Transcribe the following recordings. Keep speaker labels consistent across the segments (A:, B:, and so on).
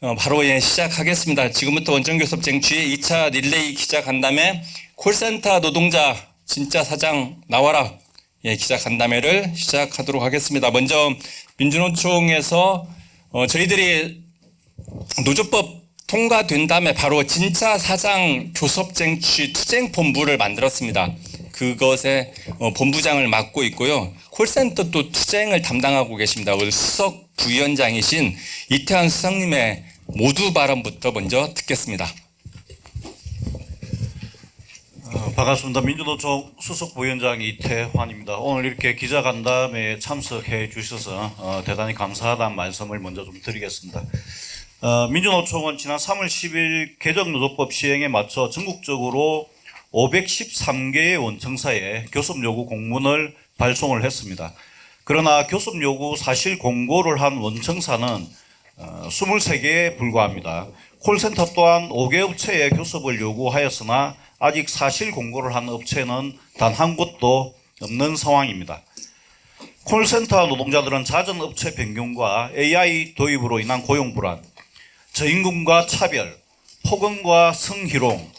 A: 바로 시작하겠습니다. 지금부터 원청교섭 쟁취 2차 릴레이 기자 간담회 콜센터 노동자 진짜 사장 나와라 기자 간담회를 시작하도록 하겠습니다. 먼저 민주노총에서 저희들이 노조법 통과된 다음에 바로 진짜 사장 교섭 쟁취 투쟁 본부를 만들었습니다. 그것에 본부장을 맡고 있고요. 콜센터 또 투쟁을 담당하고 계십니다. 오늘 수석 부위원장이신 이태환 수석님의 모두 발언부터 먼저 듣겠습니다.
B: 반갑습니다. 민주노총 수석 부위원장 이태환입니다. 오늘 이렇게 기자간담회에 참석해 주셔서 대단히 감사하다는 말씀을 먼저 좀 드리겠습니다. 민주노총은 지난 3월 10일 개정노조법 시행에 맞춰 전국적으로 513개의 원청사에 교섭 요구 공문을 발송을 했습니다. 그러나 교섭 요구 사실 공고를 한 원청사는 23개에 불과합니다. 콜센터 또한 5개 업체에 교섭을 요구하였으나 아직 사실 공고를 한 업체는 단 한 곳도 없는 상황입니다. 콜센터 노동자들은 잦은 업체 변경과 AI 도입으로 인한 고용 불안, 저임금과 차별, 폭언과 성희롱,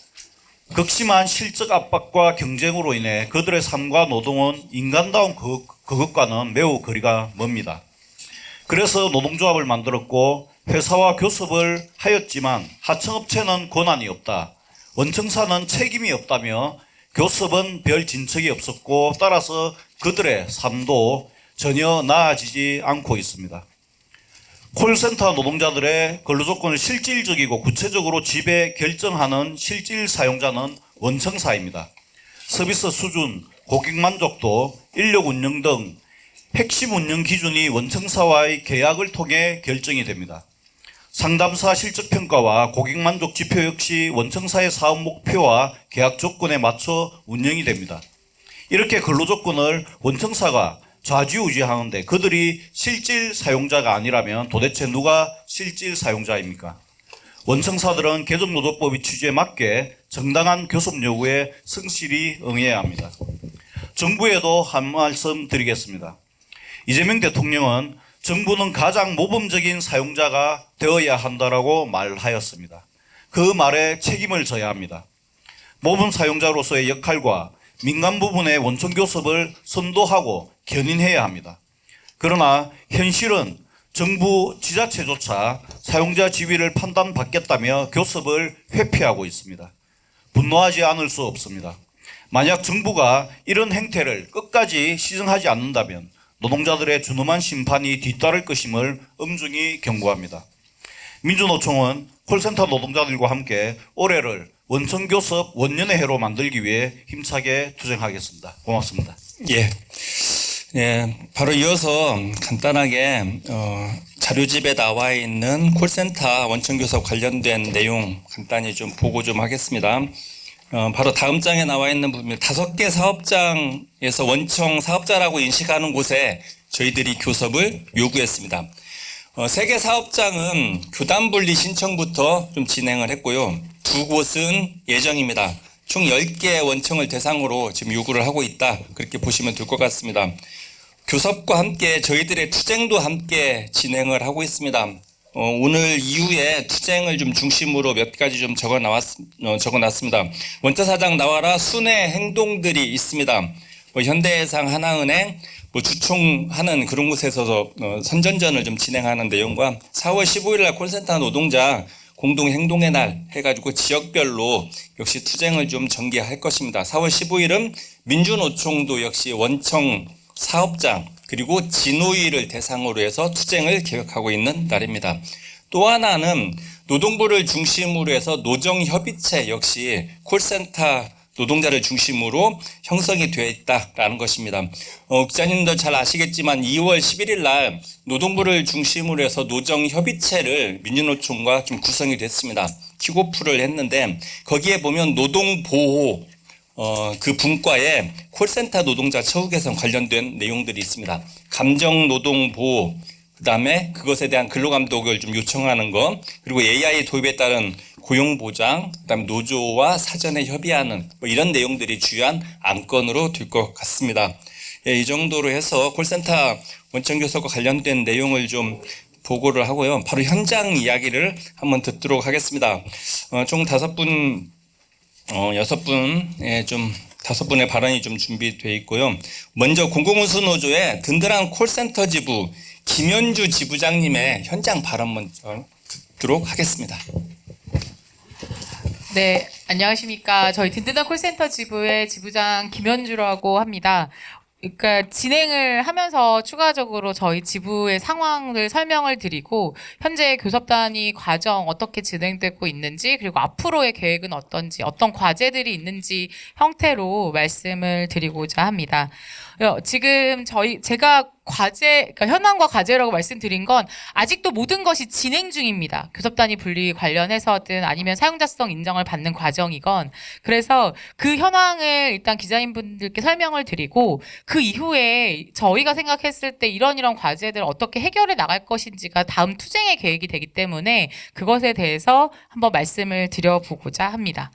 B: 극심한 실적 압박과 경쟁으로 인해 그들의 삶과 노동은 인간다운 그것과는 매우 거리가 멉니다. 그래서 노동조합을 만들었고 회사와 교섭을 하였지만 하청업체는 권한이 없다, 원청사는 책임이 없다며 교섭은 별 진척이 없었고 따라서 그들의 삶도 전혀 나아지지 않고 있습니다. 콜센터 노동자들의 근로조건을 실질적이고 구체적으로 지배 결정하는 실질 사용자는 원청사입니다. 서비스 수준, 고객 만족도, 인력 운영 등 핵심 운영 기준이 원청사와의 계약을 통해 결정이 됩니다. 상담사 실적평가와 고객 만족 지표 역시 원청사의 사업 목표와 계약 조건에 맞춰 운영이 됩니다. 이렇게 근로조건을 원청사가 좌지우지하는데 그들이 실질 사용자가 아니라면 도대체 누가 실질 사용자입니까? 원청사들은 개정노조법의 취지에 맞게 정당한 교섭 요구에 성실히 응해야 합니다. 정부에도 한 말씀 드리겠습니다. 이재명 대통령은 정부는 가장 모범적인 사용자가 되어야 한다라고 말하였습니다. 그 말에 책임을 져야 합니다. 모범 사용자로서의 역할과 민간 부분의 원청교섭을 선도하고 견인해야 합니다. 그러나 현실은 정부 지자체조차 사용자 지위를 판단받겠다며 교섭을 회피하고 있습니다. 분노하지 않을 수 없습니다. 만약 정부가 이런 행태를 끝까지 시정하지 않는다면 노동자들의 준엄한 심판이 뒤따를 것임을 엄중히 경고합니다. 민주노총은 콜센터 노동자들과 함께 올해를 원청교섭 원년의 해로 만들기 위해 힘차게 투쟁하겠습니다. 고맙습니다.
A: 바로 이어서 간단하게 자료집에 나와 있는 콜센터 원청교섭 관련된 내용 간단히 좀 보고 좀 하겠습니다. 바로 다음 장에 나와 있는 부분 5개 사업장에서 원청 사업자라고 인식하는 곳에 저희들이 교섭을 요구했습니다. 3개 사업장은 교단 분리 신청부터 좀 진행을 했고요. 2곳은 예정입니다. 총 10개 원청을 대상으로 지금 요구를 하고 있다. 그렇게 보시면 될 것 같습니다. 교섭과 함께 저희들의 투쟁도 함께 진행을 하고 있습니다. 오늘 이후에 투쟁을 좀 중심으로 몇 가지 좀 적어놨습니다. 원처사장 나와라 순회 행동들이 있습니다. 현대해상, 하나은행, 주총하는 그런 곳에서 선전전을 좀 진행하는 내용과 4월 15일 날 콜센터 노동자 공동행동의 날 해가지고 지역별로 역시 투쟁을 좀 전개할 것입니다. 4월 15일은 민주노총도 역시 원청 사업장 그리고 진호위를 대상으로 해서 투쟁을 계획하고 있는 날입니다. 또 하나는 노동부를 중심으로 해서 노정협의체 역시 콜센터 노동자를 중심으로 형성이 되어 있다라는 것입니다. 기자님들 잘 아시겠지만 2월 11일 날 노동부를 중심으로 해서 노정협의체를 민주노총과 좀 구성이 됐습니다. 킥오프를 했는데 거기에 보면 노동보호 그 분과에 콜센터 노동자 처우 개선 관련된 내용들이 있습니다. 감정노동보호, 그 다음에 그것에 대한 근로감독을 좀 요청하는 것, 그리고 AI 도입에 따른 고용보장, 그 다음에 노조와 사전에 협의하는 이런 내용들이 주요한 안건으로 될 것 같습니다. 이 정도로 해서 콜센터 원청교섭과 관련된 내용을 좀 보고를 하고요. 바로 현장 이야기를 한번 듣도록 하겠습니다. 총 5분, 6분의 좀 5분의 발언이 좀 준비되어 있고요. 먼저 공공운수노조의 든든한 콜센터 지부 김현주 지부장님의 현장 발언 먼저 듣도록 하겠습니다.
C: 네, 안녕하십니까. 저희 든든한 콜센터 지부의 지부장 김현주라고 합니다. 그러니까 진행을 하면서 추가적으로 저희 지부의 상황을 설명을 드리고 현재 교섭단위 과정 어떻게 진행되고 있는지 그리고 앞으로의 계획은 어떤지 어떤 과제들이 있는지 형태로 말씀을 드리고자 합니다. 지금 제가 그러니까 현황과 과제라고 말씀드린 건 아직도 모든 것이 진행 중입니다. 교섭단위 분리 관련해서든 아니면 사용자성 인정을 받는 과정이건 그래서 그 현황을 일단 기자님분들께 설명을 드리고 그 이후에 저희가 생각했을 때 이런 과제들 어떻게 해결해 나갈 것인지가 다음 투쟁의 계획이 되기 때문에 그것에 대해서 한번 말씀을 드려보고자 합니다.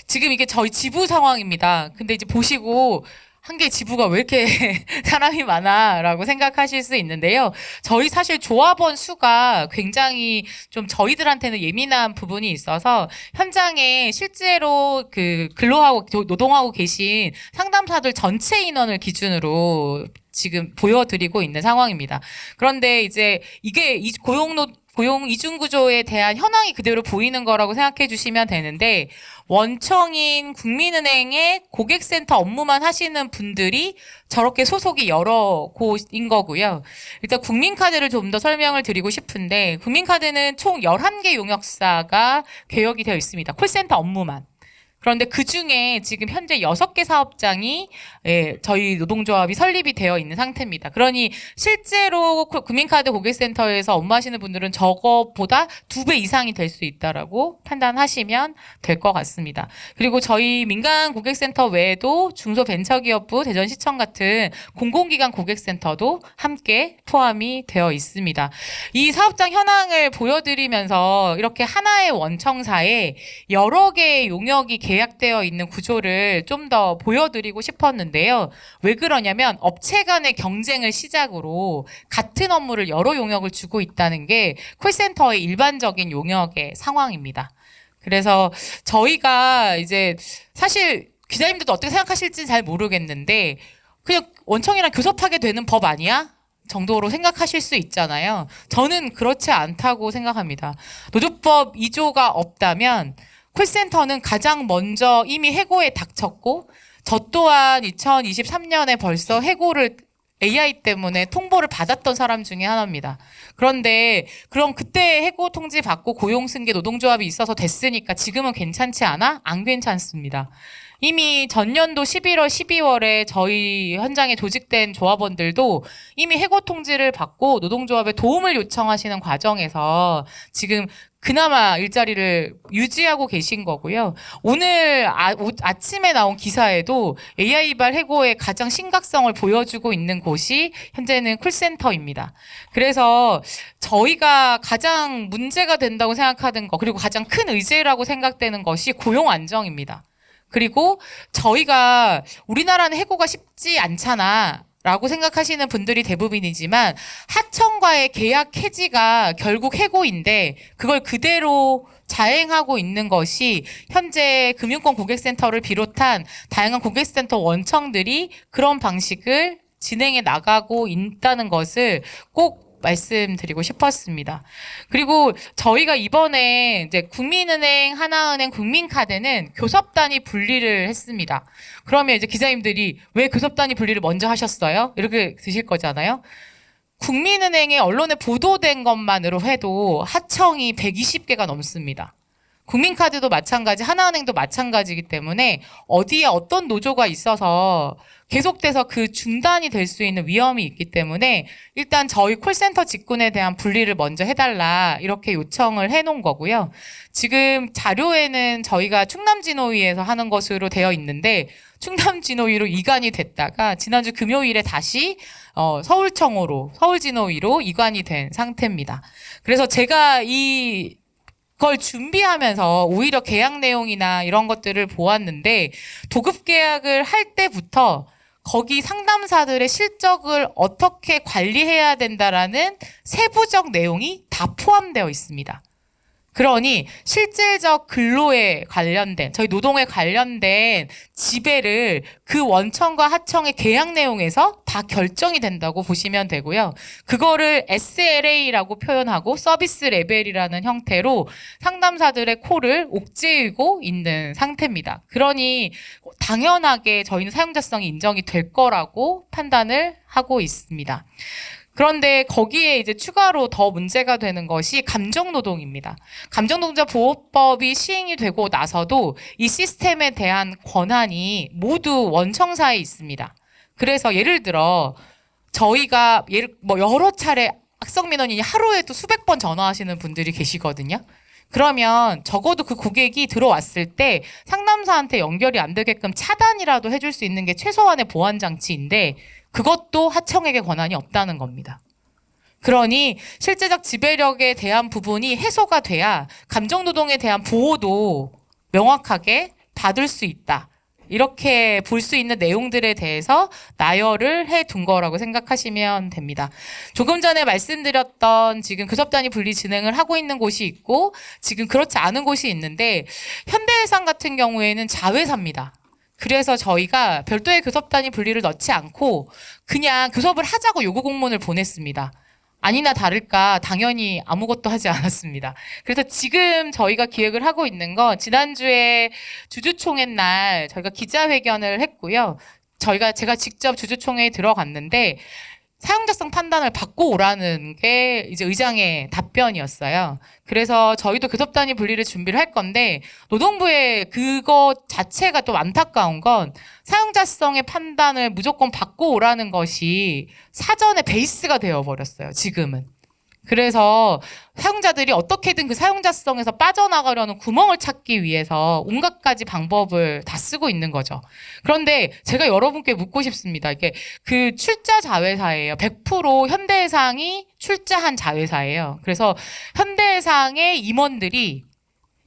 C: 지금 이게 저희 지부 상황입니다. 근데 이제 보시고 한 개 지부가 왜 이렇게 사람이 많아라고 생각하실 수 있는데요. 저희 사실 조합원 수가 굉장히 좀 저희들한테는 예민한 부분이 있어서 현장에 실제로 근로하고 노동하고 계신 상담사들 전체 인원을 기준으로 지금 보여드리고 있는 상황입니다. 그런데 이제 이게 고용 이중 구조에 대한 현황이 그대로 보이는 거라고 생각해 주시면 되는데 원청인 국민은행의 고객센터 업무만 하시는 분들이 저렇게 소속이 여러 곳인 거고요. 일단 국민카드를 좀 더 설명을 드리고 싶은데 국민카드는 총 11개 용역사가 개역이 되어 있습니다. 콜센터 업무만. 그런데 그 중에 지금 현재 6개 사업장이 저희 노동조합이 설립이 되어 있는 상태입니다. 그러니 실제로 국민카드 고객센터에서 업무하시는 분들은 저거보다 2배 이상이 될 수 있다라고 판단하시면 될 것 같습니다. 그리고 저희 민간 고객센터 외에도 중소벤처기업부, 대전시청 같은 공공기관 고객센터도 함께 포함이 되어 있습니다. 이 사업장 현황을 보여드리면서 이렇게 하나의 원청사에 여러 개의 용역이 계약되어 있는 구조를 좀 더 보여드리고 싶었는데요. 왜 그러냐면 업체 간의 경쟁을 시작으로 같은 업무를 여러 용역을 주고 있다는 게 콜센터의 일반적인 용역의 상황입니다. 그래서 저희가 이제 사실 기자님들도 어떻게 생각하실지 잘 모르겠는데 그냥 원청이랑 교섭하게 되는 법 아니야? 정도로 생각하실 수 있잖아요. 저는 그렇지 않다고 생각합니다. 노조법 2조가 없다면 콜센터는 가장 먼저 이미 해고에 닥쳤고 저 또한 2023년에 벌써 해고를 AI 때문에 통보를 받았던 사람 중에 하나입니다. 그런데 그럼 그때 해고 통지 받고 고용 승계 노동조합이 있어서 됐으니까 지금은 괜찮지 않아? 안 괜찮습니다. 이미 전년도 11월, 12월에 저희 현장에 조직된 조합원들도 이미 해고 통지를 받고 노동조합에 도움을 요청하시는 과정에서 지금 그나마 일자리를 유지하고 계신 거고요. 오늘 아침에 나온 기사에도 AI발 해고의 가장 심각성을 보여주고 있는 곳이 현재는 콜센터입니다. 그래서 저희가 가장 문제가 된다고 생각하는 거 그리고 가장 큰 의제라고 생각되는 것이 고용 안정입니다. 그리고 저희가 우리나라는 해고가 쉽지 않잖아 라고 생각하시는 분들이 대부분이지만 하청과의 계약 해지가 결국 해고인데 그걸 그대로 자행하고 있는 것이 현재 금융권 고객센터를 비롯한 다양한 고객센터 원청들이 그런 방식을 진행해 나가고 있다는 것을 꼭 말씀드리고 싶었습니다. 그리고 저희가 이번에 이제 국민은행, 하나은행, 국민카드는 교섭단위 분리를 했습니다. 그러면 이제 기자님들이 왜 교섭단위 분리를 먼저 하셨어요? 이렇게 드실 거잖아요. 국민은행에 언론에 보도된 것만으로 해도 하청이 120개가 넘습니다. 국민카드도 마찬가지, 하나은행도 마찬가지이기 때문에 어디에 어떤 노조가 있어서 계속돼서 그 중단이 될 수 있는 위험이 있기 때문에 일단 저희 콜센터 직군에 대한 분리를 먼저 해달라 이렇게 요청을 해놓은 거고요. 지금 자료에는 저희가 충남진호위에서 하는 것으로 되어 있는데 충남진호위로 이관이 됐다가 지난주 금요일에 다시 서울진호위로 이관이 된 상태입니다. 그래서 제가 그걸 준비하면서 오히려 계약 내용이나 이런 것들을 보았는데 도급 계약을 할 때부터 거기 상담사들의 실적을 어떻게 관리해야 된다라는 세부적 내용이 다 포함되어 있습니다. 그러니 실질적 근로에 관련된, 저희 노동에 관련된 지배를 그 원청과 하청의 계약 내용에서 다 결정이 된다고 보시면 되고요. 그거를 SLA라고 표현하고 서비스 레벨이라는 형태로 상담사들의 코를 옥죄이고 있는 상태입니다. 그러니 당연하게 저희는 사용자성이 인정이 될 거라고 판단을 하고 있습니다. 그런데 거기에 이제 추가로 더 문제가 되는 것이 감정노동입니다. 감정노동자 보호법이 시행이 되고 나서도 이 시스템에 대한 권한이 모두 원청사에 있습니다. 그래서 예를 들어 저희가 여러 차례 악성민원인이 하루에도 수백 번 전화하시는 분들이 계시거든요. 그러면 적어도 그 고객이 들어왔을 때 상담사한테 연결이 안 되게끔 차단이라도 해줄 수 있는 게 최소한의 보안 장치인데 그것도 하청에게 권한이 없다는 겁니다. 그러니 실제적 지배력에 대한 부분이 해소가 돼야 감정노동에 대한 보호도 명확하게 받을 수 있다. 이렇게 볼 수 있는 내용들에 대해서 나열을 해둔 거라고 생각하시면 됩니다. 조금 전에 말씀드렸던 지금 교섭단위 분리 진행을 하고 있는 곳이 있고 지금 그렇지 않은 곳이 있는데 현대해상 같은 경우에는 자회사입니다. 그래서 저희가 별도의 교섭단위 분리를 넣지 않고 그냥 교섭을 하자고 요구 공문을 보냈습니다. 아니나 다를까 당연히 아무것도 하지 않았습니다. 그래서 지금 저희가 기획을 하고 있는 건 지난주에 주주총회 날 저희가 기자회견을 했고요. 제가 직접 주주총회에 들어갔는데 사용자성 판단을 받고 오라는 게 이제 의장의 답변이었어요. 그래서 저희도 교섭단위 분리를 준비를 할 건데 노동부의 그거 자체가 좀 안타까운 건 사용자성의 판단을 무조건 받고 오라는 것이 사전에 베이스가 되어버렸어요. 지금은. 그래서 사용자들이 어떻게든 그 사용자성에서 빠져나가려는 구멍을 찾기 위해서 온갖 가지 방법을 다 쓰고 있는 거죠. 그런데 제가 여러분께 묻고 싶습니다. 이게 그 출자 자회사예요. 100% 현대해상이 출자한 자회사예요. 그래서 현대해상의 임원들이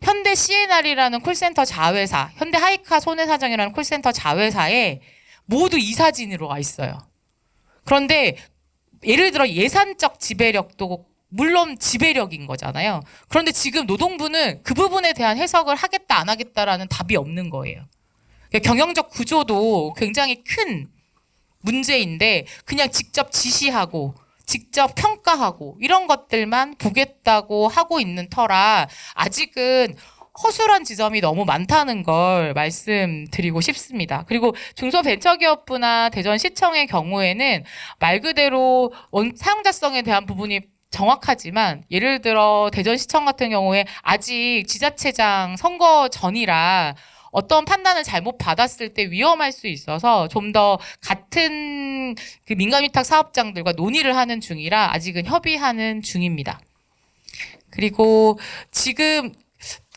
C: 현대 CNR이라는 콜센터 자회사, 현대 하이카 손해사정이라는 콜센터 자회사에 모두 이사진으로 와 있어요. 그런데 예를 들어 예산적 지배력도 물론 지배력인 거잖아요. 그런데 지금 노동부는 그 부분에 대한 해석을 하겠다 안 하겠다라는 답이 없는 거예요. 그러니까 경영적 구조도 굉장히 큰 문제인데 그냥 직접 지시하고 직접 평가하고 이런 것들만 보겠다고 하고 있는 터라 아직은 허술한 지점이 너무 많다는 걸 말씀드리고 싶습니다. 그리고 중소벤처기업부나 대전시청의 경우에는 말 그대로 사용자성에 대한 부분이 정확하지만 예를 들어 대전시청 같은 경우에 아직 지자체장 선거 전이라 어떤 판단을 잘못 받았을 때 위험할 수 있어서 좀 더 같은 그 민간위탁 사업장들과 논의를 하는 중이라 아직은 협의하는 중입니다. 그리고 지금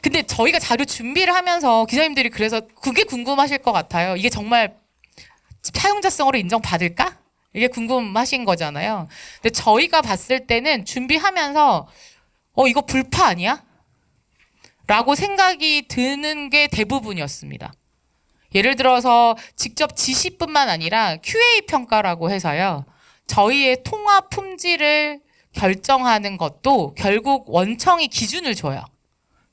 C: 근데 저희가 자료 준비를 하면서 기자님들이 그래서 그게 궁금하실 것 같아요. 이게 정말 사용자성으로 인정받을까? 이게 궁금하신 거잖아요. 근데 저희가 봤을 때는 준비하면서 이거 불파 아니야? 라고 생각이 드는 게 대부분이었습니다. 예를 들어서 직접 지시뿐만 아니라 QA 평가라고 해서요. 저희의 통화 품질을 결정하는 것도 결국 원청이 기준을 줘요.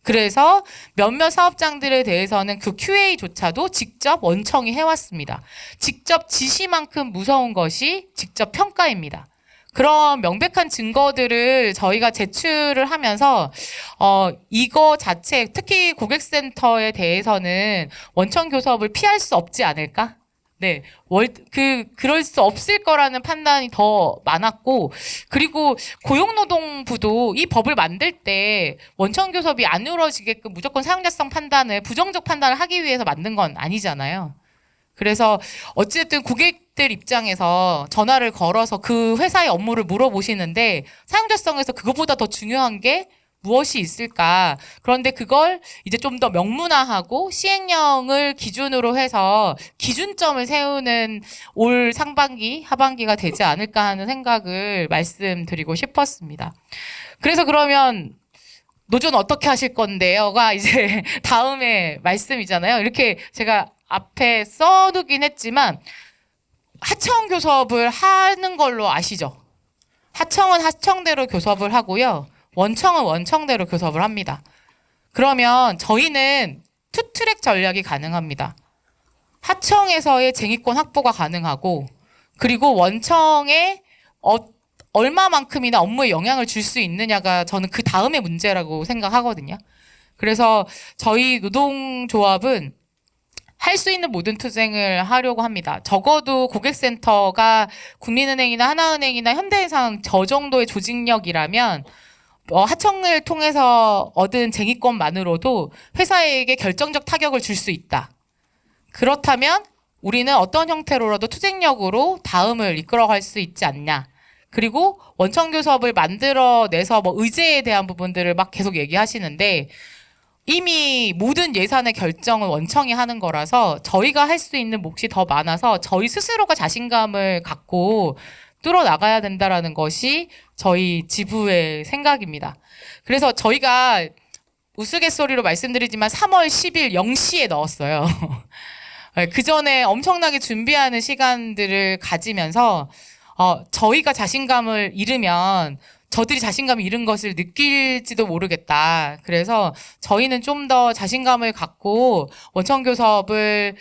C: 그래서 몇몇 사업장들에 대해서는 그 QA조차도 직접 원청이 해왔습니다. 직접 지시만큼 무서운 것이 직접 평가입니다. 그런 명백한 증거들을 저희가 제출을 하면서 이거 자체 특히 고객센터에 대해서는 원청 교섭을 피할 수 없지 않을까? 네, 그럴 수 없을 거라는 판단이 더 많았고, 그리고 고용노동부도 이 법을 만들 때 원청 교섭이 안 이루어지게끔 무조건 사용자성 판단을 부정적 판단을 하기 위해서 만든 건 아니잖아요. 그래서 어쨌든 고객들 입장에서 전화를 걸어서 그 회사의 업무를 물어보시는데 사용자성에서 그것보다 더 중요한 게 무엇이 있을까? 그런데 그걸 이제 좀 더 명문화하고 시행령을 기준으로 해서 기준점을 세우는 올 상반기, 하반기가 되지 않을까 하는 생각을 말씀드리고 싶었습니다. 그래서 그러면 노조는 어떻게 하실 건데요?가 이제 다음에 말씀이잖아요. 이렇게 제가 앞에 써두긴 했지만 하청 교섭을 하는 걸로 아시죠? 하청은 하청대로 교섭을 하고요. 원청은 원청대로 교섭을 합니다. 그러면 저희는 투트랙 전략이 가능합니다. 하청에서의 쟁의권 확보가 가능하고 그리고 원청에 얼마만큼이나 업무에 영향을 줄 수 있느냐가 저는 그 다음의 문제라고 생각하거든요. 그래서 저희 노동조합은 할 수 있는 모든 투쟁을 하려고 합니다. 적어도 고객센터가 국민은행이나 하나은행이나 현대해상 저 정도의 조직력이라면 하청을 통해서 얻은 쟁의권만으로도 회사에게 결정적 타격을 줄 수 있다. 그렇다면 우리는 어떤 형태로라도 투쟁력으로 다음을 이끌어갈 수 있지 않냐. 그리고 원청교섭을 만들어내서 의제에 대한 부분들을 막 계속 얘기하시는데 이미 모든 예산의 결정은 원청이 하는 거라서 저희가 할 수 있는 몫이 더 많아서 저희 스스로가 자신감을 갖고 뚫어 나가야 된다라는 것이 저희 지부의 생각입니다. 그래서 저희가 우스갯소리로 말씀드리지만 3월 10일 0시에 넣었어요. 그 전에 엄청나게 준비하는 시간들을 가지면서 저희가 자신감을 잃으면 저들이 자신감을 잃은 것을 느낄지도 모르겠다. 그래서 저희는 좀 더 자신감을 갖고 원청교섭을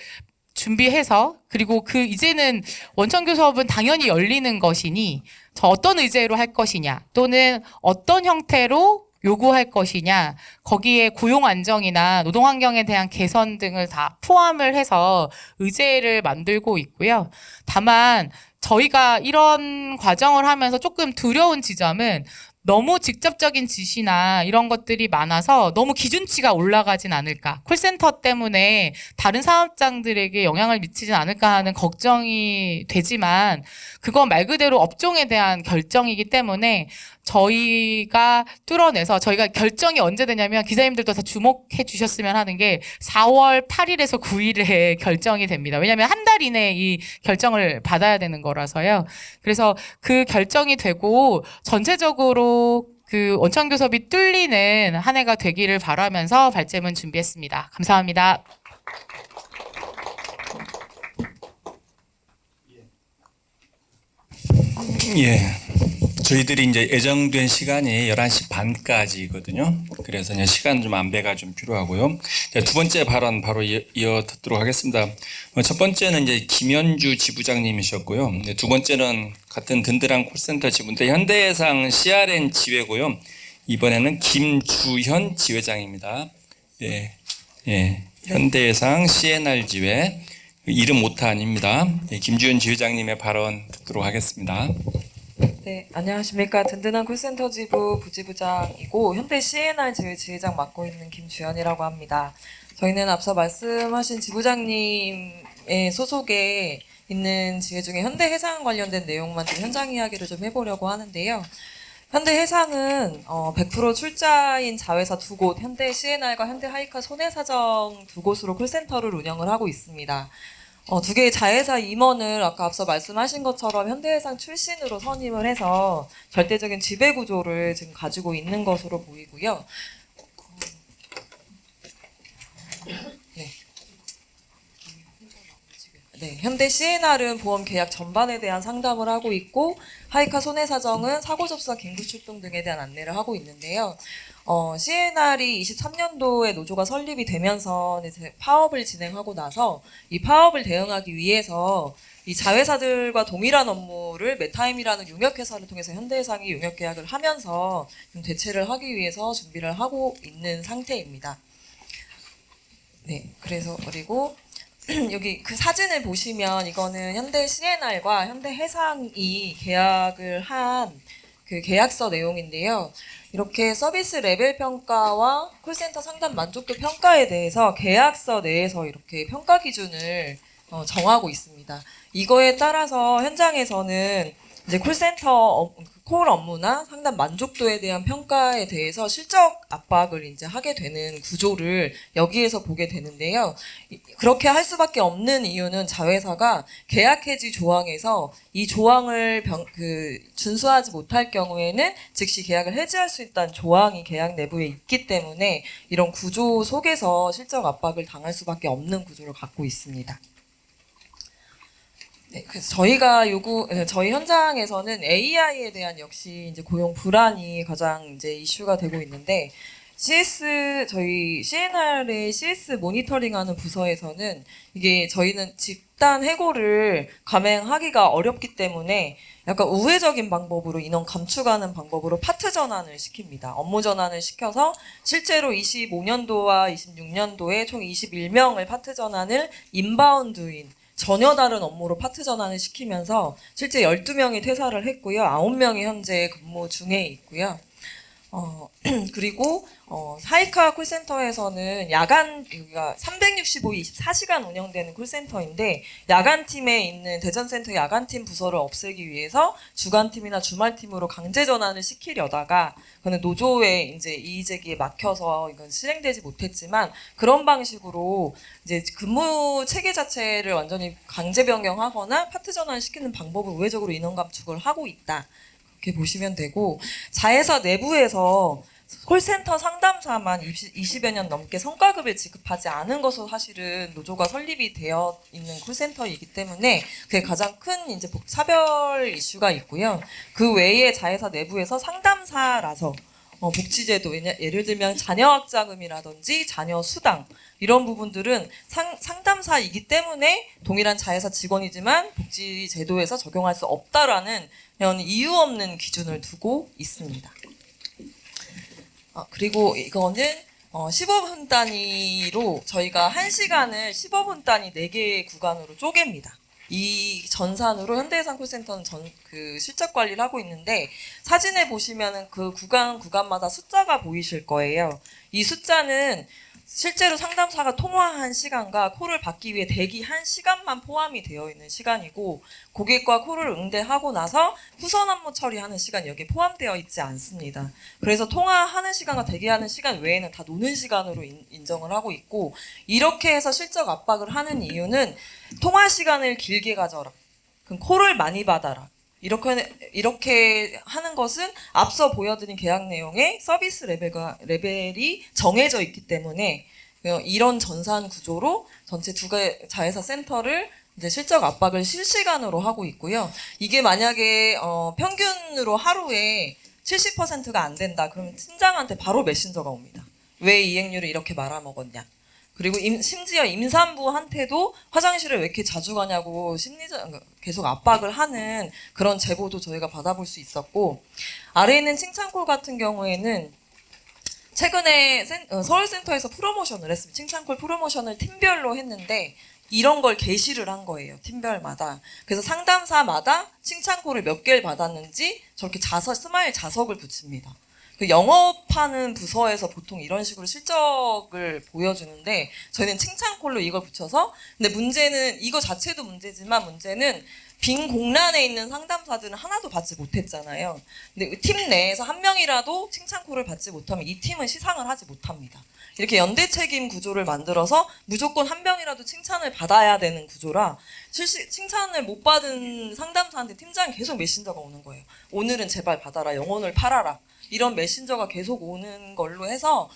C: 준비해서 그리고 이제는 원청교섭은 당연히 열리는 것이니 저 어떤 의제로 할 것이냐 또는 어떤 형태로 요구할 것이냐 거기에 고용 안정이나 노동 환경에 대한 개선 등을 다 포함을 해서 의제를 만들고 있고요. 다만 저희가 이런 과정을 하면서 조금 두려운 지점은 너무 직접적인 지시나 이런 것들이 많아서 너무 기준치가 올라가진 않을까. 콜센터 때문에 다른 사업장들에게 영향을 미치진 않을까 하는 걱정이 되지만 그건 말 그대로 업종에 대한 결정이기 때문에 저희가 뚫어내서 저희가 결정이 언제 되냐면 기자님들도 다 주목해 주셨으면 하는 게 4월 8일에서 9일에 결정이 됩니다. 왜냐하면 한 달 이내에 이 결정을 받아야 되는 거라서요. 그래서 그 결정이 되고 전체적으로 그 원청교섭이 뚫리는 한 해가 되기를 바라면서 발제문 준비했습니다. 감사합니다.
A: 예. 저희들이 이제 예정된 시간이 11시 반까지거든요. 그래서 이제 시간 좀 안배가 좀 필요하고요. 두 번째 발언 바로 이어 듣도록 하겠습니다. 첫 번째는 이제 김현주 지부장님이셨고요. 두 번째는 같은 든든한 콜센터 지부인데 현대해상 CRN 지회고요. 이번에는 김주현 지회장입니다. 예. 예. 현대해상 CNR 지회. 이름 오타 아닙니다. 예, 김주현 지회장님의 발언 듣도록 하겠습니다.
D: 네, 안녕하십니까. 든든한 콜센터 지부 부지부장이고 현대 CNR 지회장 맡고 있는 김주현이라고 합니다. 저희는 앞서 말씀하신 지부장님의 소속에 있는 지회 중에 현대해상 관련된 내용만 좀 현장 이야기를 좀 해보려고 하는데요. 현대해상은 100% 출자인 자회사 2곳, 현대 CNR과 현대 하이카 손해사정 2곳으로 콜센터를 운영을 하고 있습니다. 두 개의 자회사 임원을 아까 앞서 말씀하신 것처럼 현대해상 출신으로 선임을 해서 절대적인 지배 구조를 지금 가지고 있는 것으로 보이고요. 네, 현대 CNR은 보험 계약 전반에 대한 상담을 하고 있고 하이카 손해사정은 사고 접수와 긴급 출동 등에 대한 안내를 하고 있는데요. CNR이 23년도에 노조가 설립이 되면서 이제 파업을 진행하고 나서 이 파업을 대응하기 위해서 이 자회사들과 동일한 업무를 메타임이라는 용역회사를 통해서 현대해상이 용역계약을 하면서 좀 대체를 하기 위해서 준비를 하고 있는 상태입니다. 네, 그리고 여기 그 사진을 보시면 이거는 현대 CNR과 현대 해상이 계약을 한 그 계약서 내용인데요. 이렇게 서비스 레벨 평가와 콜센터 상담 만족도 평가에 대해서 계약서 내에서 이렇게 평가 기준을 정하고 있습니다. 이거에 따라서 현장에서는 이제 콜센터 콜 업무나 상담 만족도에 대한 평가에 대해서 실적 압박을 이제 하게 되는 구조를 여기에서 보게 되는데요. 그렇게 할 수밖에 없는 이유는 자회사가 계약 해지 조항에서 이 조항을 준수하지 못할 경우에는 즉시 계약을 해지할 수 있다는 조항이 계약 내부에 있기 때문에 이런 구조 속에서 실적 압박을 당할 수밖에 없는 구조를 갖고 있습니다. 네, 그래서 저희 현장에서는 AI에 대한 역시 이제 고용 불안이 가장 이제 이슈가 되고 있는데 저희 CNR의 CS 모니터링하는 부서에서는 이게 저희는 집단 해고를 감행하기가 어렵기 때문에 약간 우회적인 방법으로 인원 감축하는 방법으로 파트 전환을 시킵니다. 업무 전환을 시켜서 실제로 25년도와 26년도에 총 21명을 파트 전환을 인바운드인 전혀 다른 업무로 파트 전환을 시키면서 실제 12명이 퇴사를 했고요. 9명이 현재 근무 중에 있고요. 그리고 사이카 콜센터에서는 여기가 365, 24시간 운영되는 콜센터인데 야간팀에 있는 대전센터 야간팀 부서를 없애기 위해서 주간팀이나 주말팀으로 강제 전환을 시키려다가 그는 노조의 이제 이의 제기에 막혀서 이건 실행되지 못했지만 그런 방식으로 이제 근무 체계 자체를 완전히 강제 변경하거나 파트 전환시키는 방법을 우회적으로 인원 감축을 하고 있다. 이렇게 보시면 되고 자회사 내부에서 콜센터 상담사만 20여 년 넘게 성과급을 지급하지 않은 것으로 사실은 노조가 설립이 되어 있는 콜센터이기 때문에 그게 가장 큰 이제 차별 이슈가 있고요. 그 외에 자회사 내부에서 상담사라서 복지제도 예를 들면 자녀학자금이라든지 자녀 수당 이런 부분들은 상담사이기 때문에 동일한 자회사 직원이지만 복지제도에서 적용할 수 없다라는 이런 이유 없는 기준을 두고 있습니다. 그리고 이거는 15분 단위로 저희가 1시간을 15분 단위 4개의 구간으로 쪼갭니다. 이 전산으로 현대해상 콜센터는 그 실적 관리를 하고 있는데 사진에 보시면은 그 구간마다 숫자가 보이실 거예요. 이 숫자는 실제로 상담사가 통화한 시간과 콜을 받기 위해 대기한 시간만 포함이 되어 있는 시간이고 고객과 콜을 응대하고 나서 후선 업무 처리하는 시간 여기에 포함되어 있지 않습니다. 그래서 통화하는 시간과 대기하는 시간 외에는 다 노는 시간으로 인정을 하고 있고 이렇게 해서 실적 압박을 하는 이유는 통화 시간을 길게 가져라. 그럼 콜을 많이 받아라. 이렇게 하는 것은 앞서 보여드린 계약 내용의 서비스 레벨이 정해져 있기 때문에 이런 전산 구조로 전체 두 개 자회사 센터를 이제 실적 압박을 실시간으로 하고 있고요. 이게 만약에 평균으로 하루에 70%가 안 된다. 그러면 팀장한테 바로 메신저가 옵니다. 왜 이행률을 이렇게 말아먹었냐. 그리고 심지어 임산부한테도 화장실을 왜 이렇게 자주 가냐고 계속 압박을 하는 그런 제보도 저희가 받아볼 수 있었고 아래에 있는 칭찬콜 같은 경우에는 최근에 서울센터에서 프로모션을 했습니다. 칭찬콜 프로모션을 팀별로 했는데 이런 걸 게시를 한 거예요. 팀별마다. 그래서 상담사마다 칭찬콜을 몇 개를 받았는지 저렇게 스마일 자석을 붙입니다. 그 영업하는 부서에서 보통 이런 식으로 실적을 보여주는데 저희는 칭찬콜로 이걸 붙여서 근데 문제는 이거 자체도 문제지만 문제는 빈 공란에 있는 상담사들은 하나도 받지 못했잖아요. 근데 팀 내에서 한 명이라도 칭찬콜을 받지 못하면 이 팀은 시상을 하지 못합니다. 이렇게 연대 책임 구조를 만들어서 무조건 한 명이라도 칭찬을 받아야 되는 구조라 칭찬을 못 받은 상담사한테 팀장이 계속 메신저가 오는 거예요. 오늘은 제발 받아라. 영혼을 팔아라. 이런 메신저가 계속 오는 걸로 해서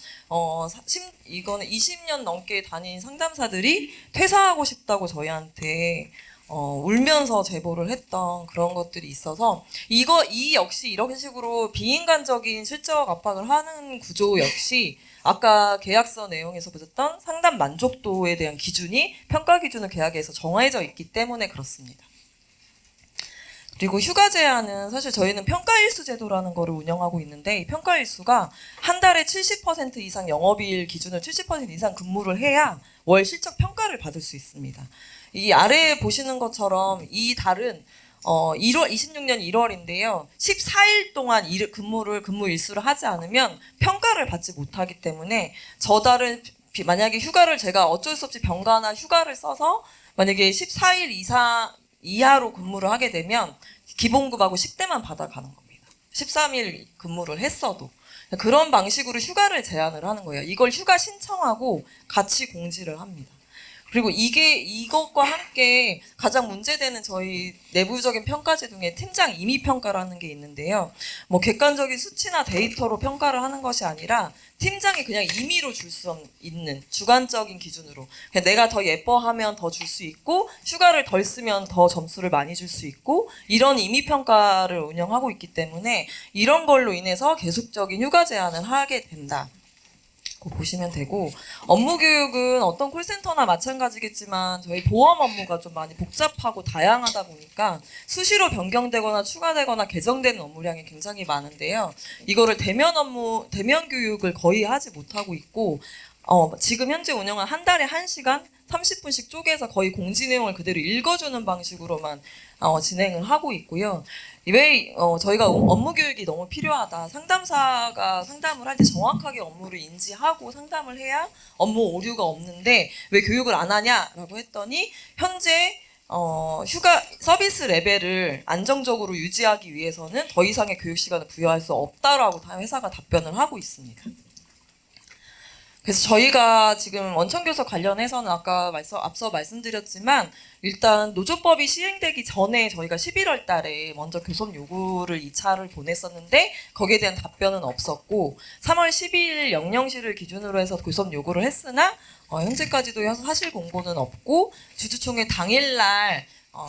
D: 이거는 20년 넘게 다닌 상담사들이 퇴사하고 싶다고 저희한테 울면서 제보를 했던 그런 것들이 있어서 이 역시 이런 식으로 비인간적인 실적 압박을 하는 구조 역시 아까 계약서 내용에서 보셨던 상담 만족도에 대한 기준이 평가 기준을 계약에서 정해져 있기 때문에 그렇습니다. 그리고 휴가 제한은 사실 저희는 평가일수 제도라는 거를 운영하고 있는데 이 평가일수가 한 달에 70% 이상 영업일 기준으로 70% 이상 근무를 해야 월 실적 평가를 받을 수 있습니다. 이 아래에 보시는 것처럼 이 달은 26년 1월인데요. 14일 동안 근무 일수를 하지 않으면 평가를 받지 못하기 때문에 저 달은 만약에 휴가를 제가 어쩔 수 없이 병가나 휴가를 써서 만약에 14일 이하로 근무를 하게 되면 기본급하고 10대만 받아가는 겁니다. 13일 근무를 했어도. 그런 방식으로 휴가를 제한을 하는 거예요. 이걸 휴가 신청하고 같이 공지를 합니다. 그리고 이것과 함께 가장 문제되는 저희 내부적인 평가제 중에 팀장 임의 평가라는 게 있는데요. 뭐 객관적인 수치나 데이터로 평가를 하는 것이 아니라 팀장이 그냥 임의로 줄 수 있는 주관적인 기준으로 그냥 내가 더 예뻐하면 더 줄 수 있고 휴가를 덜 쓰면 더 점수를 많이 줄 수 있고 이런 임의 평가를 운영하고 있기 때문에 이런 걸로 인해서 계속적인 휴가 제한을 하게 된다. 보시면 되고 업무 교육은 어떤 콜센터나 마찬가지겠지만 저희 보험 업무가 좀 많이 복잡하고 다양하다 보니까 수시로 변경되거나 추가되거나 개정되는 업무량이 굉장히 많은데요. 이거를 대면 교육을 거의 하지 못하고 있고 지금 현재 운영은 한 달에 1시간 30분씩 쪼개서 거의 공지 내용을 그대로 읽어주는 방식으로만 진행을 하고 있고요. 왜 저희가 업무 교육이 너무 필요하다. 상담사가 상담을 할 때 정확하게 업무를 인지하고 상담을 해야 업무 오류가 없는데 왜 교육을 안 하냐라고 했더니 현재 휴가 서비스 레벨을 안정적으로 유지하기 위해서는 더 이상의 교육 시간을 부여할 수 없다라고 회사가 답변을 하고 있습니다. 그래서 저희가 지금 원청교섭 관련해서는 아까 앞서 말씀드렸지만 일단 노조법이 시행되기 전에 저희가 11월 달에 먼저 교섭 요구를 2차를 보냈었는데 거기에 대한 답변은 없었고 3월 12일 00시를 기준으로 해서 교섭 요구를 했으나 현재까지도 사실 공고는 없고 주주총회 당일날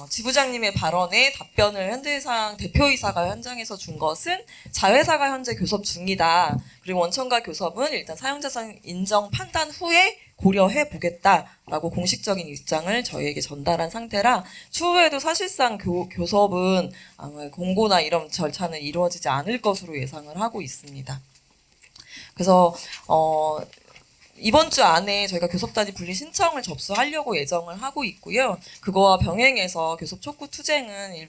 D: 지부장님의 발언에 답변을 현대해상 대표이사가 현장에서 준 것은 자회사가 현재 교섭 중이다. 그리고 원청과 교섭은 일단 사용자상 인정 판단 후에 고려해 보겠다라고 공식적인 입장을 저희에게 전달한 상태라 추후에도 사실상 교섭은 아마 공고나 이런 절차는 이루어지지 않을 것으로 예상을 하고 있습니다. 그래서 이번 주 안에 저희가 교섭단위 분리 신청을 접수하려고 예정을 하고 있고요. 그거와 병행해서 교섭 촉구 투쟁은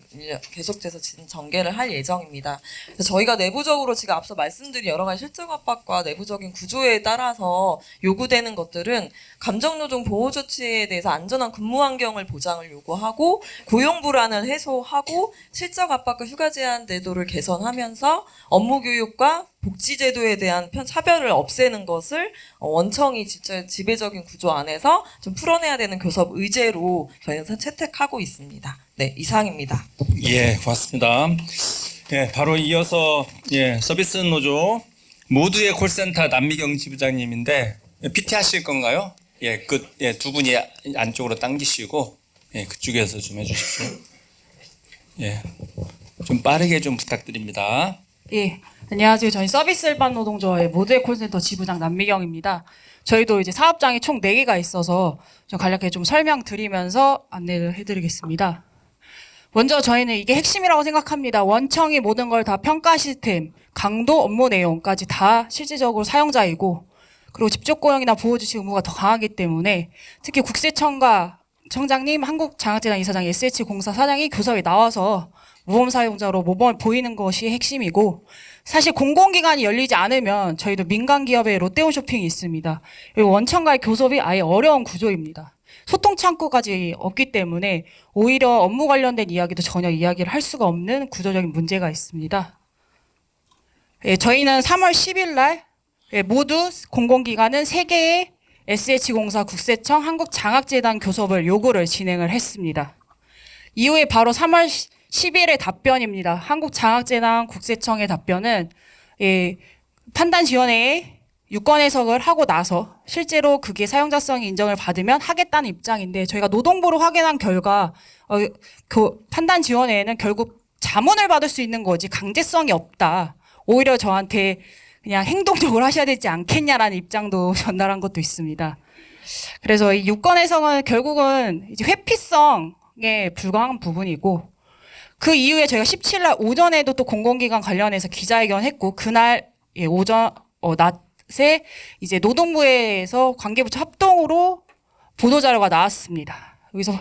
D: 계속돼서 전개를 할 예정입니다. 그래서 저희가 내부적으로 지금 앞서 말씀드린 여러 가지 실적 압박과 내부적인 구조에 따라서 요구되는 것들은 감정노동 보호 조치에 대해서 안전한 근무 환경을 보장을 요구하고 고용 불안을 해소하고 실적 압박과 휴가 제한 제도를 개선하면서 업무 교육과 복지제도에 대한 차별을 없애는 것을 원청이 진짜 지배적인 구조 안에서 좀 풀어내야 되는 교섭 의제로 저희는 채택하고 있습니다. 네, 이상입니다.
A: 예, 고맙습니다. 예, 바로 이어서 서비스 노조 모두의 콜센터 남미경 지부장님인데 PT 하실 건가요? 두 분이 안쪽으로 당기시고 그쪽에서 좀 해주십시오. 좀 빠르게 좀 부탁드립니다.
E: 예, 안녕하세요. 저희 서비스 일반 노동조합의 모두의 콜센터 지부장 남미경입니다. 저희도 이제 사업장이 총 4개가 있어서 좀 간략하게 좀 설명드리면서 안내를 해드리겠습니다. 먼저 저희는 이게 핵심이라고 생각합니다. 원청이 모든 걸 다 평가 시스템, 강도, 업무 내용까지 다 실질적으로 사용자이고 그리고 직접 고용이나 보호주식 의무가 더 강하기 때문에 특히 국세청과 청장님, 한국장학재단 이사장, SH공사 사장이 교섭에 나와서 모범 사용자로 모범을 보이는 것이 핵심이고 사실 공공기관이 열리지 않으면 저희도 민간기업의 롯데홈쇼핑이 있습니다. 그리고 원청과의 교섭이 아예 어려운 구조입니다. 소통 창구까지 없기 때문에 오히려 업무 관련된 이야기도 전혀 이야기를 할 수가 없는 구조적인 문제가 있습니다. 저희는 3월 10일 날 모두 공공기관은 3개의 SH공사, 국세청, 한국장학재단 교섭을 요구를 진행을 했습니다. 이후에 바로 3월 10일의 답변입니다. 한국장학재단, 국세청의 답변은 판단 지원회에 유권 해석을 하고 나서 실제로 그게 사용자성이 인정을 받으면 하겠다는 입장인데 저희가 노동부로 확인한 결과 판단 지원회에는 결국 자문을 받을 수 있는 거지 강제성이 없다. 오히려 저한테 그냥 행동적으로 하셔야 되지 않겠냐라는 입장도 전달한 것도 있습니다. 그래서 이 유권 해석은 결국은 이제 회피성에 불과한 부분이고 그 이후에 저희가 17일 오전에도 또 공공기관 관련해서 기자회견 했고 그날 낮에 이제 노동부에서 관계부처 합동으로 보도자료가 나왔습니다. 여기서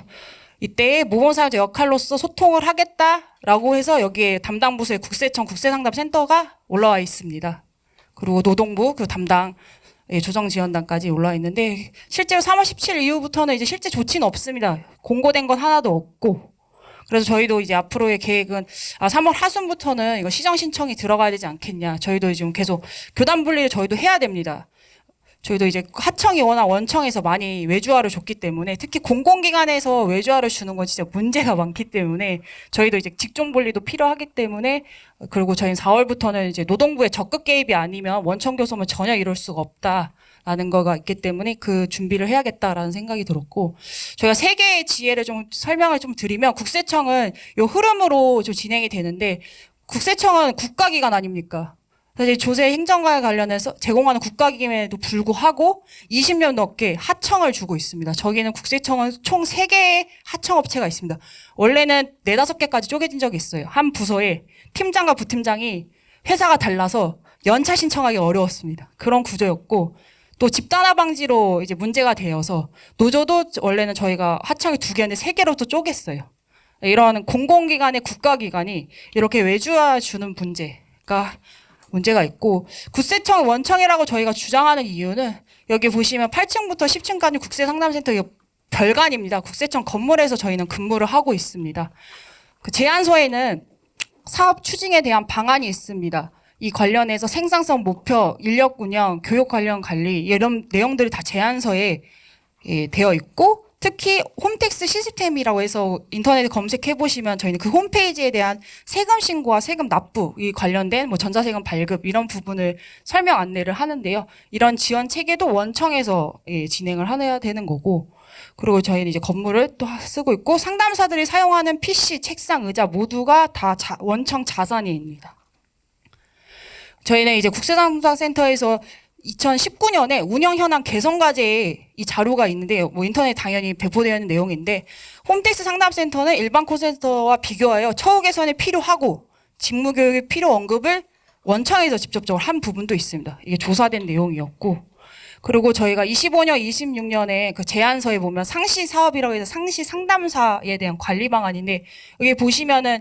E: 이때 모범사용자 역할로서 소통을 하겠다라고 해서 여기에 담당 부서의 국세청 국세상담센터가 올라와 있습니다. 그리고 노동부 그 담당 조정지원단까지 올라와 있는데 실제로 3월 17일 이후부터는 이제 실제 조치는 없습니다. 공고된 건 하나도 없고 그래서 저희도 이제 앞으로의 계획은 3월 하순부터는 이거 시정 신청이 들어가야 되지 않겠냐. 저희도 지금 계속 교단 분리를 저희도 해야 됩니다. 저희도 이제 하청이 워낙 원청에서 많이 외주화를 줬기 때문에 특히 공공기관에서 외주화를 주는 건 진짜 문제가 많기 때문에 저희도 이제 직종 분리도 필요하기 때문에 그리고 저희는 4월부터는 이제 노동부의 적극 개입이 아니면 원청 교섭은 전혀 이룰 수가 없다라는 거가 있기 때문에 그 준비를 해야겠다라는 생각이 들었고 저희가 세 개의 지혜를 좀 설명을 좀 드리면 국세청은 요 흐름으로 좀 진행이 되는데 국세청은 국가기관 아닙니까? 사실 조세 행정과에 관련해서 제공하는 국가기관에도 불구하고 20년 넘게 하청을 주고 있습니다. 저기는 국세청은 총 3개의 하청업체가 있습니다. 원래는 4, 5개까지 쪼개진 적이 있어요. 한 부서에 팀장과 부팀장이 회사가 달라서 연차 신청하기 어려웠습니다. 그런 구조였고 또 집단화 방지로 이제 문제가 되어서 노조도 원래는 저희가 하청이 2개였는데 3개로 또 쪼갰어요. 이런 공공기관의 국가기관이 이렇게 외주화 주는 문제가 있고 국세청 원청이라고 저희가 주장하는 이유는 여기 보시면 8층부터 10층까지 국세상담센터 별관입니다. 국세청 건물에서 저희는 근무를 하고 있습니다. 그 제안서에는 사업 추진에 대한 방안이 있습니다. 이 관련해서 생산성 목표, 인력 운영, 교육 관련 관리 이런 내용들이 다 제안서에 되어 있고 특히 홈택스 시스템이라고 해서 인터넷에 검색해 보시면 저희는 그 홈페이지에 대한 세금 신고와 세금 납부 이 관련된 뭐 전자세금 발급 이런 부분을 설명 안내를 하는데요. 이런 지원 체계도 원청에서 진행을 해야 되는 거고 그리고 저희는 이제 건물을 또 쓰고 있고 상담사들이 사용하는 PC, 책상, 의자 모두가 다 원청 자산입니다. 저희는 이제 국세상담센터에서 2019년에 운영 현황 개선 과제에 이 자료가 있는데요. 뭐 인터넷 당연히 배포되어 있는 내용인데 홈택스 상담센터는 일반 콜센터와 비교하여 처우 개선이 필요하고 직무 교육이 필요 언급을 원청에서 직접적으로 한 부분도 있습니다. 이게 조사된 내용이었고 그리고 저희가 25년, 26년에 그 제안서에 보면 상시 사업이라고 해서 상시 상담사에 대한 관리 방안인데 여기 보시면은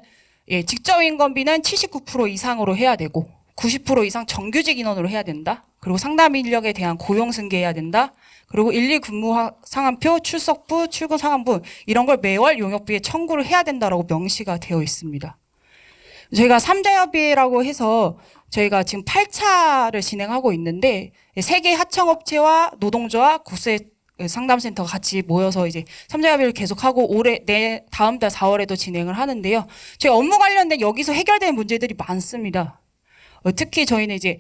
E: 직접 인건비는 79% 이상으로 해야 되고 90% 이상 정규직 인원으로 해야 된다. 그리고 상담 인력에 대한 고용 승계해야 된다. 그리고 일일 근무 상한표, 출석부, 출근 상한부 이런 걸 매월 용역비에 청구를 해야 된다라고 명시가 되어 있습니다. 저희가 3자 협의회라고 해서 저희가 지금 8차를 진행하고 있는데 3개 하청업체와 노동조와 국세 상담센터가 같이 모여서 이제 3자 협의를 계속하고 다음 달 4월에도 진행을 하는데요. 저희 업무 관련된 여기서 해결되는 문제들이 많습니다. 특히 저희는 이제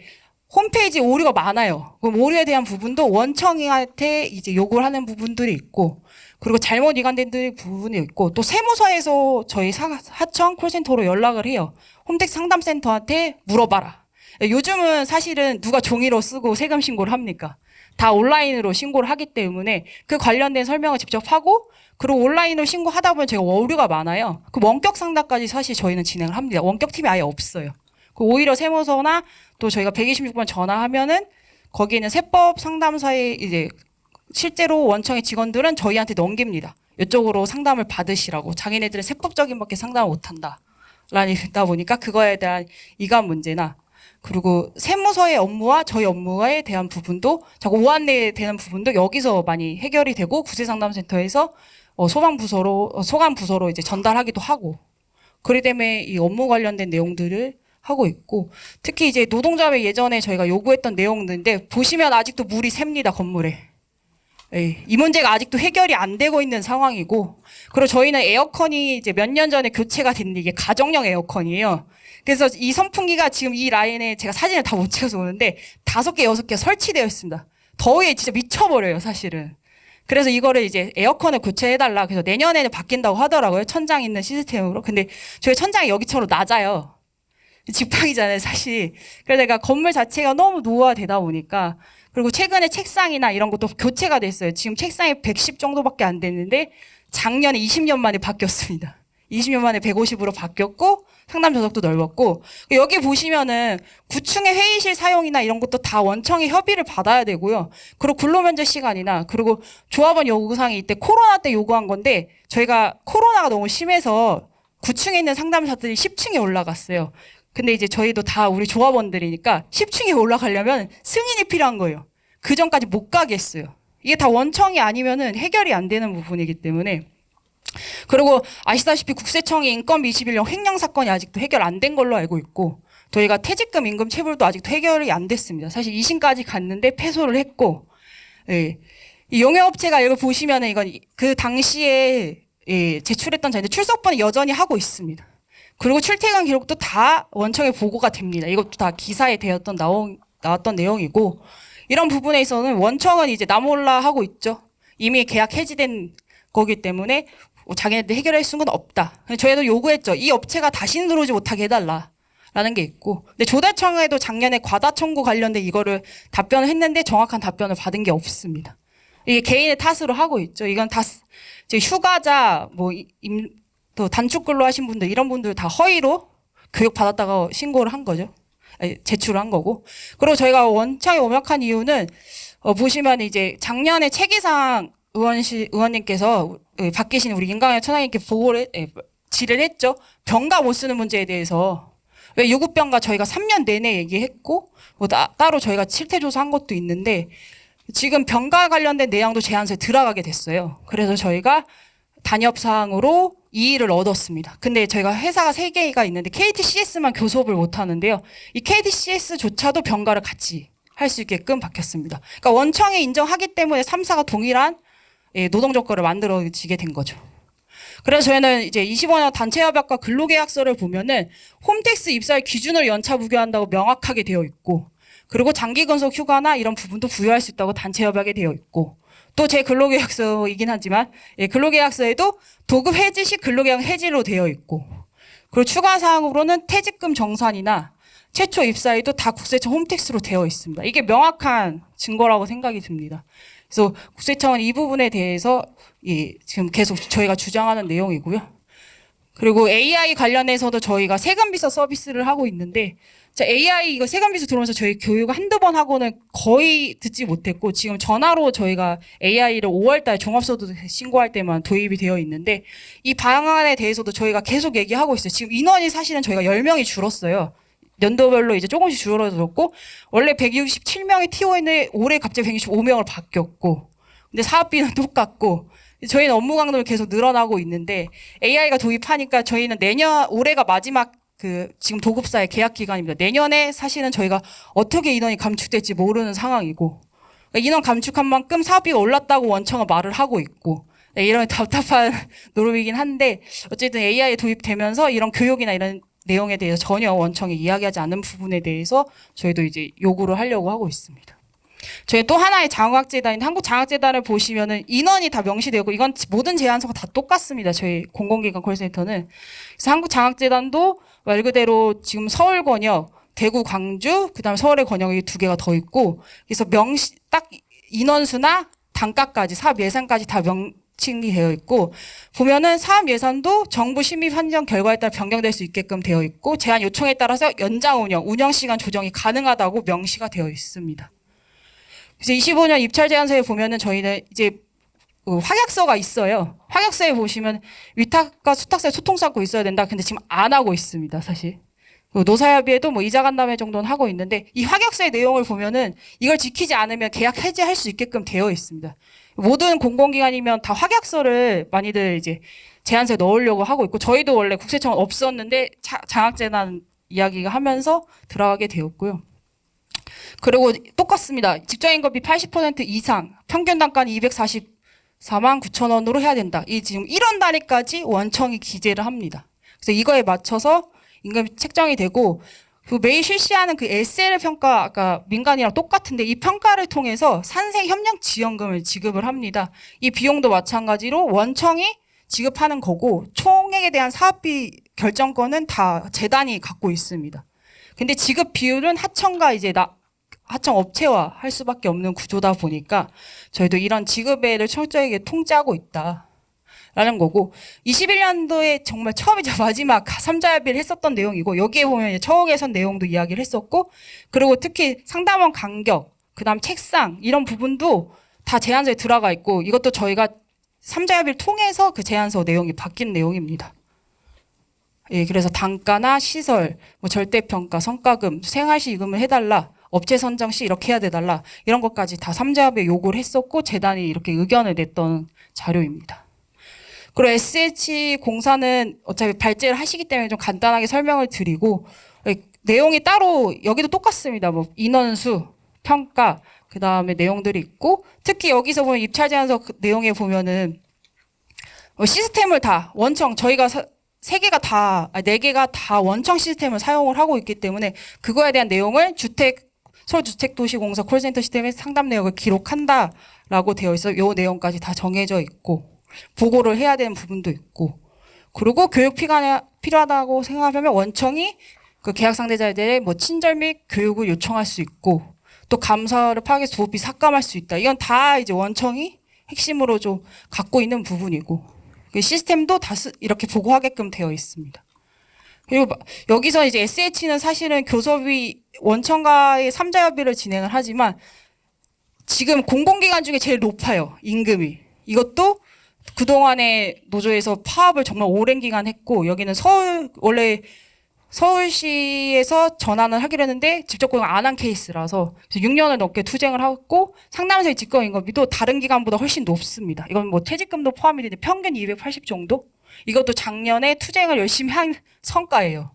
E: 홈페이지 오류가 많아요. 그럼 오류에 대한 부분도 원청한테 이제 요구를 하는 부분들이 있고, 그리고 잘못 이관된 부분이 있고, 또 세무서에서 저희 하청 콜센터로 연락을 해요. 홈택스 상담센터한테 물어봐라. 요즘은 사실은 누가 종이로 쓰고 세금 신고를 합니까? 다 온라인으로 신고를 하기 때문에 그 관련된 설명을 직접 하고, 그리고 온라인으로 신고하다 보면 제가 오류가 많아요. 그 원격 상담까지 사실 저희는 진행을 합니다. 원격팀이 아예 없어요. 오히려 세무서나 또 저희가 126번 전화하면은 거기는 세법 상담사의 이제 실제로 원청의 직원들은 저희한테 넘깁니다. 이쪽으로 상담을 받으시라고. 자기네들은 세법적인 밖에 상담을 못한다. 라니다 보니까 그거에 대한 이관 문제나 그리고 세무서의 업무와 저희 업무에 대한 부분도 자꾸 오안내 되는 부분도 여기서 많이 해결이 되고 국세상담센터에서 소관 부서로 이제 전달하기도 하고 그렇기 때문에 이 업무 관련된 내용들을 하고 있고 특히 이제 노동자회 예전에 저희가 요구했던 내용들인데 보시면 아직도 물이 셉니다 건물에. 이 문제가 아직도 해결이 안 되고 있는 상황이고 그리고 저희는 에어컨이 이제 몇 년 전에 교체가 됐는데 이게 가정용 에어컨이에요. 그래서 이 선풍기가 지금 이 라인에 제가 사진을 다 못 찍어서 오는데 5개, 6개 설치되어 있습니다. 더위에 진짜 미쳐버려요 사실은. 그래서 이거를 이제 에어컨을 교체해달라. 그래서 내년에는 바뀐다고 하더라고요. 천장 있는 시스템으로. 근데 저희 천장이 여기처럼 낮아요. 직방이잖아요, 사실. 그래서 내가 건물 자체가 너무 노후화되다 보니까 그리고 최근에 책상이나 이런 것도 교체가 됐어요. 지금 책상이 110 정도밖에 안 됐는데 작년에 20년 만에 바뀌었습니다. 20년 만에 150으로 바뀌었고 상담 좌석도 넓었고 여기 보시면은 9층의 회의실 사용이나 이런 것도 다 원청의 협의를 받아야 되고요. 그리고 근로면제 시간이나 그리고 조합원 요구사항이 이때 코로나 때 요구한 건데 저희가 코로나가 너무 심해서 9층에 있는 상담사들이 10층에 올라갔어요. 근데 이제 저희도 다 우리 조합원들이니까 10층에 올라가려면 승인이 필요한 거예요. 그 전까지 못 가게 했어요. 이게 다 원청이 아니면은 해결이 안 되는 부분이기 때문에. 그리고 아시다시피 국세청이 인건비 21년 횡령 사건이 아직도 해결 안 된 걸로 알고 있고 저희가 퇴직금 임금 체불도 아직도 해결이 안 됐습니다. 사실 2심까지 갔는데 패소를 했고 예. 이 용역업체가 이걸 보시면은 이건 그 당시에 제출했던 자인데 출석부는 여전히 하고 있습니다. 그리고 출퇴근 기록도 다 원청에 보고가 됩니다. 이것도 다 기사에 나왔던 내용이고 이런 부분에 있어서는 원청은 이제 나몰라 하고 있죠. 이미 계약 해지된 거기 때문에 자기네들 해결할 수는 없다. 저희도 요구했죠. 이 업체가 다시는 들어오지 못하게 해달라라는 게 있고. 근데 조달청에도 작년에 과다 청구 관련된 이거를 답변을 했는데 정확한 답변을 받은 게 없습니다. 이게 개인의 탓으로 하고 있죠. 이건 다 휴가자, 또 단축근로 하신 분들 이런 분들 다 허위로 교육 받았다가 신고를 한 거죠. 제출을 한 거고. 그리고 저희가 원청에 오명한 이유는 보시면 이제 작년에 최기상 의원님께서 밖계신 우리 임강현 천하님께 질의를 했죠. 병가 못 쓰는 문제에 대해서. 왜 유급병가 저희가 3년 내내 얘기했고 따로 저희가 실태조사한 것도 있는데 지금 병가 관련된 내용도 제안서에 들어가게 됐어요. 그래서 저희가 단협사항으로 이의를 얻었습니다. 근데 저희가 회사가 3개가 있는데 KTCS만 교섭을 못 하는데요. 이 KTCS조차도 병가를 같이 할 수 있게끔 바뀌었습니다. 그러니까 원청에 인정하기 때문에 3사가 동일한 노동조건을 만들어지게 된 거죠. 그래서 저희는 이제 25년 단체협약과 근로계약서를 보면은 홈택스 입사의 기준을 연차 부여한다고 명확하게 되어 있고 그리고 장기 근속 휴가나 이런 부분도 부여할 수 있다고 단체협약에 되어 있고 또 제 근로계약서이긴 하지만 근로계약서에도 도급 해지 시 근로계약 해지로 되어 있고 그리고 추가 사항으로는 퇴직금 정산이나 최초 입사에도 다 국세청 홈택스로 되어 있습니다. 이게 명확한 증거라고 생각이 듭니다. 그래서 국세청은 이 부분에 대해서 지금 계속 저희가 주장하는 내용이고요. 그리고 AI 관련해서도 저희가 세금비서 서비스를 하고 있는데 AI 이거 세금비서 들어오면서 저희 교육을 한두 번 하고는 거의 듣지 못했고 지금 전화로 저희가 AI를 5월 달 종합소득세 신고할 때만 도입이 되어 있는데 이 방안에 대해서도 저희가 계속 얘기하고 있어요. 지금 인원이 사실은 저희가 10명이 줄었어요. 연도별로 이제 조금씩 줄어들었고 원래 167명의 TO인데 올해 갑자기 165명을 바뀌었고 근데 사업비는 똑같고 저희는 업무 강도를 계속 늘어나고 있는데 AI가 도입하니까 저희는 올해가 마지막 지금 도급사의 계약 기간입니다. 내년에 사실은 저희가 어떻게 인원이 감축될지 모르는 상황이고 그러니까 인원 감축한 만큼 사업비가 올랐다고 원청은 말을 하고 있고 이런 답답한 노름이긴 한데 어쨌든 AI 도입되면서 이런 교육이나 이런 내용에 대해서 전혀 원청이 이야기하지 않는 부분에 대해서 저희도 이제 요구를 하려고 하고 있습니다. 저희 또 하나의 장학재단인데 한국장학재단을 보시면은 인원이 다 명시되고 이건 모든 제안서가 다 똑같습니다. 저희 공공기관 콜센터는. 그래서 한국장학재단도 말 그대로 지금 서울 권역, 대구, 광주, 그다음에 서울의 권역이 2개가 더 있고 그래서 딱 인원수나 단가까지 사업 예산까지 다 명칭이 되어 있고 보면은 사업 예산도 정부 심의 판정 결과에 따라 변경될 수 있게끔 되어 있고 제안 요청에 따라서 연장 운영 시간 조정이 가능하다고 명시가 되어 있습니다. 그래서 25년 입찰 제안서에 보면은 저희는 이제 확약서가 있어요. 확약서에 보시면 위탁과 수탁사에 소통사고 있어야 된다. 근데 지금 안 하고 있습니다, 사실. 노사협의회도 이자 간담회 정도는 하고 있는데 이 확약서의 내용을 보면은 이걸 지키지 않으면 계약 해지할 수 있게끔 되어 있습니다. 모든 공공기관이면 다 확약서를 많이들 이제 제안서에 넣으려고 하고 있고 저희도 원래 국세청은 없었는데 장학재단 이야기가 하면서 들어가게 되었고요. 그리고 똑같습니다. 직장인건비 80% 이상, 평균 단가는 244만 9천 원으로 해야 된다. 이 지금 1월 달에까지 원청이 기재를 합니다. 그래서 이거에 맞춰서 임금이 책정이 되고 매일 실시하는 SL 평가 아까 민간이랑 똑같은데 이 평가를 통해서 산생협력지원금을 지급을 합니다. 이 비용도 마찬가지로 원청이 지급하는 거고 총액에 대한 사업비 결정권은 다 재단이 갖고 있습니다. 근데 지급 비율은 하청과 이제 하청 업체와 할 수밖에 없는 구조다 보니까 저희도 이런 지급액을 철저하게 통제하고 있다라는 거고 21년도에 정말 처음이자 마지막 3자 협의를 했었던 내용이고 여기에 보면 처우 개선 내용도 이야기를 했었고 그리고 특히 상담원 간격 그다음 책상 이런 부분도 다 제안서에 들어가 있고 이것도 저희가 3자 협의를 통해서 그 제안서 내용이 바뀐 내용입니다. 예, 그래서 단가나 시설, 절대평가, 성과금, 생활시금을 해달라. 업체 선정 시 이렇게 해야 되달라 이런 것까지 다 3자협에 요구를 했었고 재단이 이렇게 의견을 냈던 자료입니다. 그리고 SH공사는 어차피 발제를 하시기 때문에 좀 간단하게 설명을 드리고 내용이 따로 여기도 똑같습니다. 인원수, 평가, 그 다음에 내용들이 있고, 특히 여기서 보면 입찰 제안서 내용에 보면은 시스템을 다 원청, 저희가 세 개가 다, 네 개가 다 원청 시스템을 사용을 하고 있기 때문에 그거에 대한 내용을 서울주택도시공사 콜센터 시스템의 상담 내역을 기록한다라고 되어 있어. 요 내용까지 다 정해져 있고 보고를 해야 되는 부분도 있고, 그리고 교육 필요하다고 생각하면 원청이 그 계약 상대자에 대해 뭐 친절 및 교육을 요청할 수 있고, 또 감사를 파악해서 도급비 삭감할 수 있다. 이건 다 이제 원청이 핵심으로 좀 갖고 있는 부분이고, 그 시스템도 다 이렇게 보고하게끔 되어 있습니다. 그리고 여기서 이제 SH는 사실은 교섭이 원청과의 3자 협의를 진행을 하지만 지금 공공기관 중에 제일 높아요, 임금이. 이것도 그동안에 노조에서 파업을 정말 오랜 기간 했고, 여기는 원래 서울시에서 전환을 하기로 했는데 직접 고용 안 한 케이스라서 6년을 넘게 투쟁을 하고, 상담소의 직거임금비도 다른 기관보다 훨씬 높습니다. 이건 뭐 퇴직금도 포함이 되는데 평균 280 정도? 이것도 작년에 투쟁을 열심히 한 성과예요.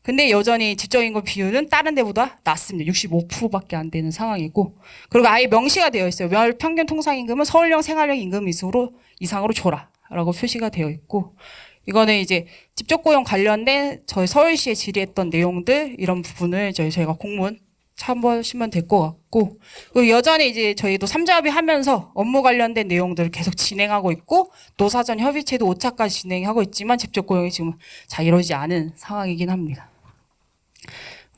E: 근데 여전히 직접임금 비율은 다른 데보다 낮습니다. 65%밖에 안 되는 상황이고, 그리고 아예 명시가 되어 있어요. 월 평균 통상임금은 서울형 생활형 임금 이상으로 줘라라고 표시가 되어 있고, 이거는 이제 직접 고용 관련된 저희 서울시에 질의했던 내용들, 이런 부분을 저희가 공문 참고하시면 될 것 같고, 그리고 여전히 이제 저희도 3자 협의하면서 업무 관련된 내용들을 계속 진행하고 있고, 노사전 협의체도 5차까지 진행하고 있지만 직접 고용이 지금 잘 이루어지지 않은 상황이긴 합니다.